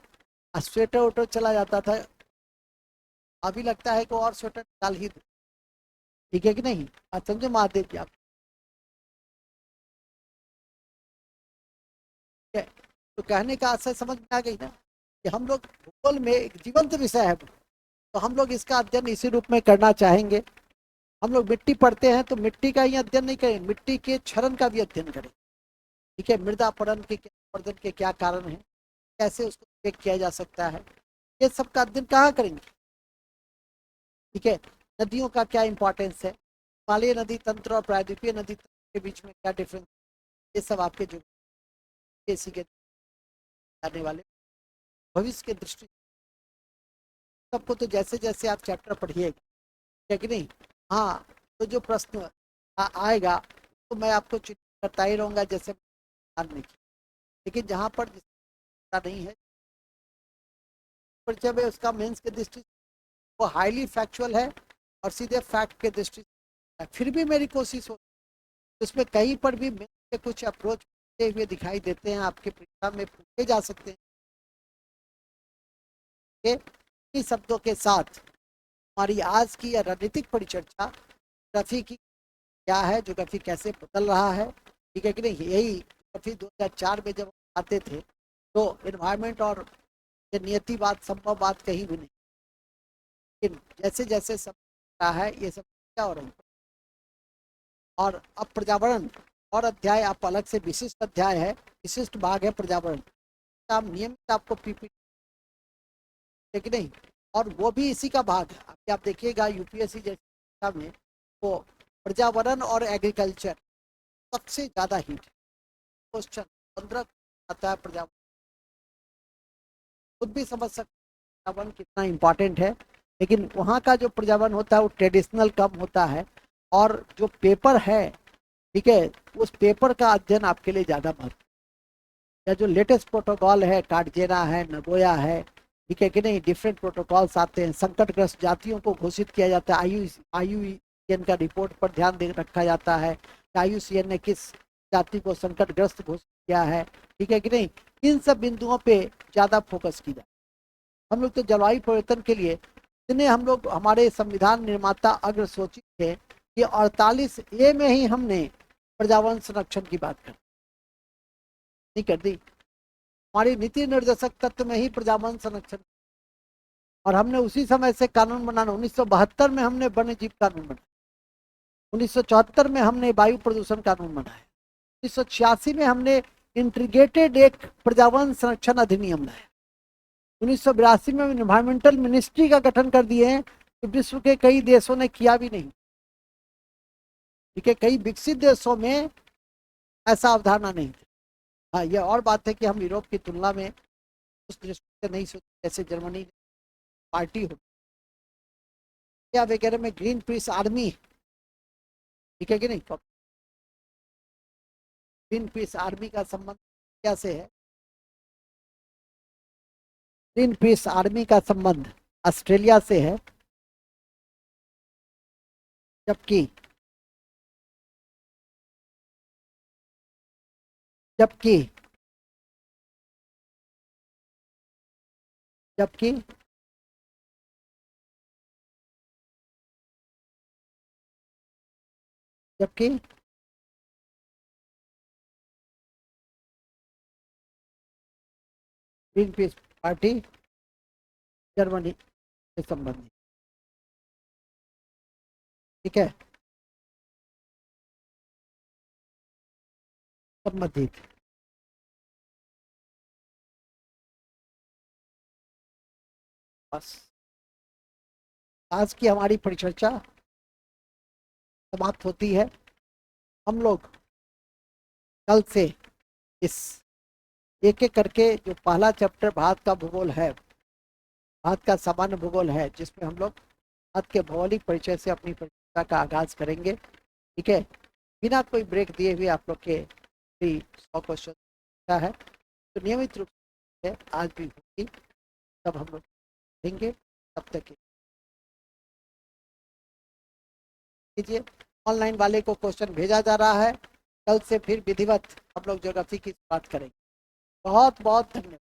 स्वेटर उटर चला जाता था। अभी लगता है कि और स्वेटर डाल ही दो, ठीक है कि नहीं। आज समझे महादेव जी आप, तो कहने का आशय समझ में आ गई ना, कि हम लोग भूगोल में एक जीवंत विषय है, तो हम लोग इसका अध्ययन इसी रूप में करना चाहेंगे। हम लोग मिट्टी पढ़ते हैं तो मिट्टी का ही अध्ययन नहीं करें, मिट्टी के क्षरण का भी अध्ययन करें, ठीक है। मृदा अपरदन के क्या कारण है, कैसे उसको चेक किया जा सकता है, ये सब का अध्ययन कहाँ करेंगे, ठीक है। नदियों का क्या इंपॉर्टेंस है, हिमालय नदी तंत्र और प्रायद्वीपीय नदी तंत्र के बीच में क्या डिफरेंस, ये सब आपके जो के आने वाले भविष्य के दृष्टि सबको, तो जैसे जैसे आप चैप्टर पढ़िएगा, है कि नहीं। हाँ, तो जो प्रश्न आएगा तो मैं आपको करता ही रहूँगा जैसे नहीं की, लेकिन जहाँ पर नहीं है पर जब उसका मेंस के दृष्टि वो हाईली फैक्चुअल है और सीधे फैक्ट के दृष्टि से, फिर भी मेरी कोशिश हो उसमें कहीं पर भी मेंस के कुछ अप्रोच हुए दिखाई देते हैं, आपके परीक्षा में पूछे जा सकते हैं। इन शब्दों के साथ हमारी आज की रणनीतिक परिचर्चा ज्योग्राफी की क्या है, ज्योग्राफी कैसे बदल रहा है, ठीक है कि नहीं। यही ज्योग्राफी 2004 में जब आते थे तो एनवायरनमेंट और ये नियतिवाद संभववाद कहीं भी नहीं, लेकिन जैसे जैसे सब रहा है ये सब क्या हो रही है। और अब पर्यावरण और अध्याय आप अलग से विशिष्ट अध्याय है, विशिष्ट भाग है पर्यावरण, आप नियमित आपको पीपीटी, ठीक नहीं, और वो भी इसी का भाग है। अभी आप देखिएगा यूपीएससी जैसे में वो पर्यावरण और एग्रीकल्चर सबसे ज्यादा हिट क्वेश्चन 15 आता है। पर्यावरण खुद भी समझ सकते पर्यावरण कितना इम्पोर्टेंट है, लेकिन वहाँ का जो पर्यावरण होता है वो ट्रेडिशनल कम होता है, और जो पेपर है, ठीक है, उस पेपर का अध्ययन आपके लिए ज़्यादा महत्व, या जो लेटेस्ट प्रोटोकॉल है, कार्टजेना है, नगोया है, ठीक है कि नहीं, डिफरेंट प्रोटोकॉल्स आते हैं, संकटग्रस्त जातियों को घोषित किया जाता है, IUCN का रिपोर्ट पर ध्यान दे रखा जाता है, IUCN ने किस जाति को संकटग्रस्त घोषित किया है, ठीक है कि नहीं। इन सब बिंदुओं पे ज़्यादा फोकस की जाए। हम लोग तो जलवायु परिवर्तन के लिए इतने, हम लोग हमारे संविधान निर्माता अग्र सोचित थे कि 48A में ही हमने पर्यावरण संरक्षण की बात नहीं कर दी, हमारी नीति निर्देशक तत्व में ही पर्यावरण संरक्षण, और हमने उसी समय से कानून बनाना, 1972 में हमने वन्य जीव कानून बनाया, 1974 में हमने वायु प्रदूषण कानून बनाया, 1986 में हमने इंटीग्रेटेड एक पर्यावरण संरक्षण अधिनियम लाया, 1982 में एनवायरमेंटल मिनिस्ट्री का गठन कर दिए हैं, तो विश्व के कई देशों ने किया भी नहीं, ठीक है। कई विकसित देशों में ऐसा अवधारणा नहीं थी। हाँ, यह और बात है कि हम यूरोप की तुलना में उस दृष्टि से नहीं सोचते, जैसे जर्मनी पार्टी हो या वगैरह में ग्रीन पीस आर्मी, ठीक है कि नहीं। ग्रीन पीस आर्मी का संबंध क्या से है, ग्रीन पीस आर्मी का संबंध ऑस्ट्रेलिया से है, जबकि जबकि जबकि जबकि ग्रीन पीस पार्टी जर्मनी से संबंधित। ठीक है, संबंधित। बस आज की हमारी परिचर्चा समाप्त होती है। हम लोग कल से इस एक एक करके जो पहला चैप्टर भारत का भूगोल है, भारत का सामान्य भूगोल है, जिसमें हम लोग भारत के भौगोलिक परिचय से अपनी परिचर्चा का आगाज करेंगे। ठीक है, बिना कोई ब्रेक दिए हुए आप लोग के 100 क्वेश्चन है, तो नियमित रूप से आज भी होगी, तब हम लोग देंगे। तब तक कीजिए। ऑनलाइन वाले को क्वेश्चन भेजा जा रहा है। कल से फिर विधिवत हम लोग ज्योग्राफी की बात करेंगे। बहुत बहुत धन्यवाद।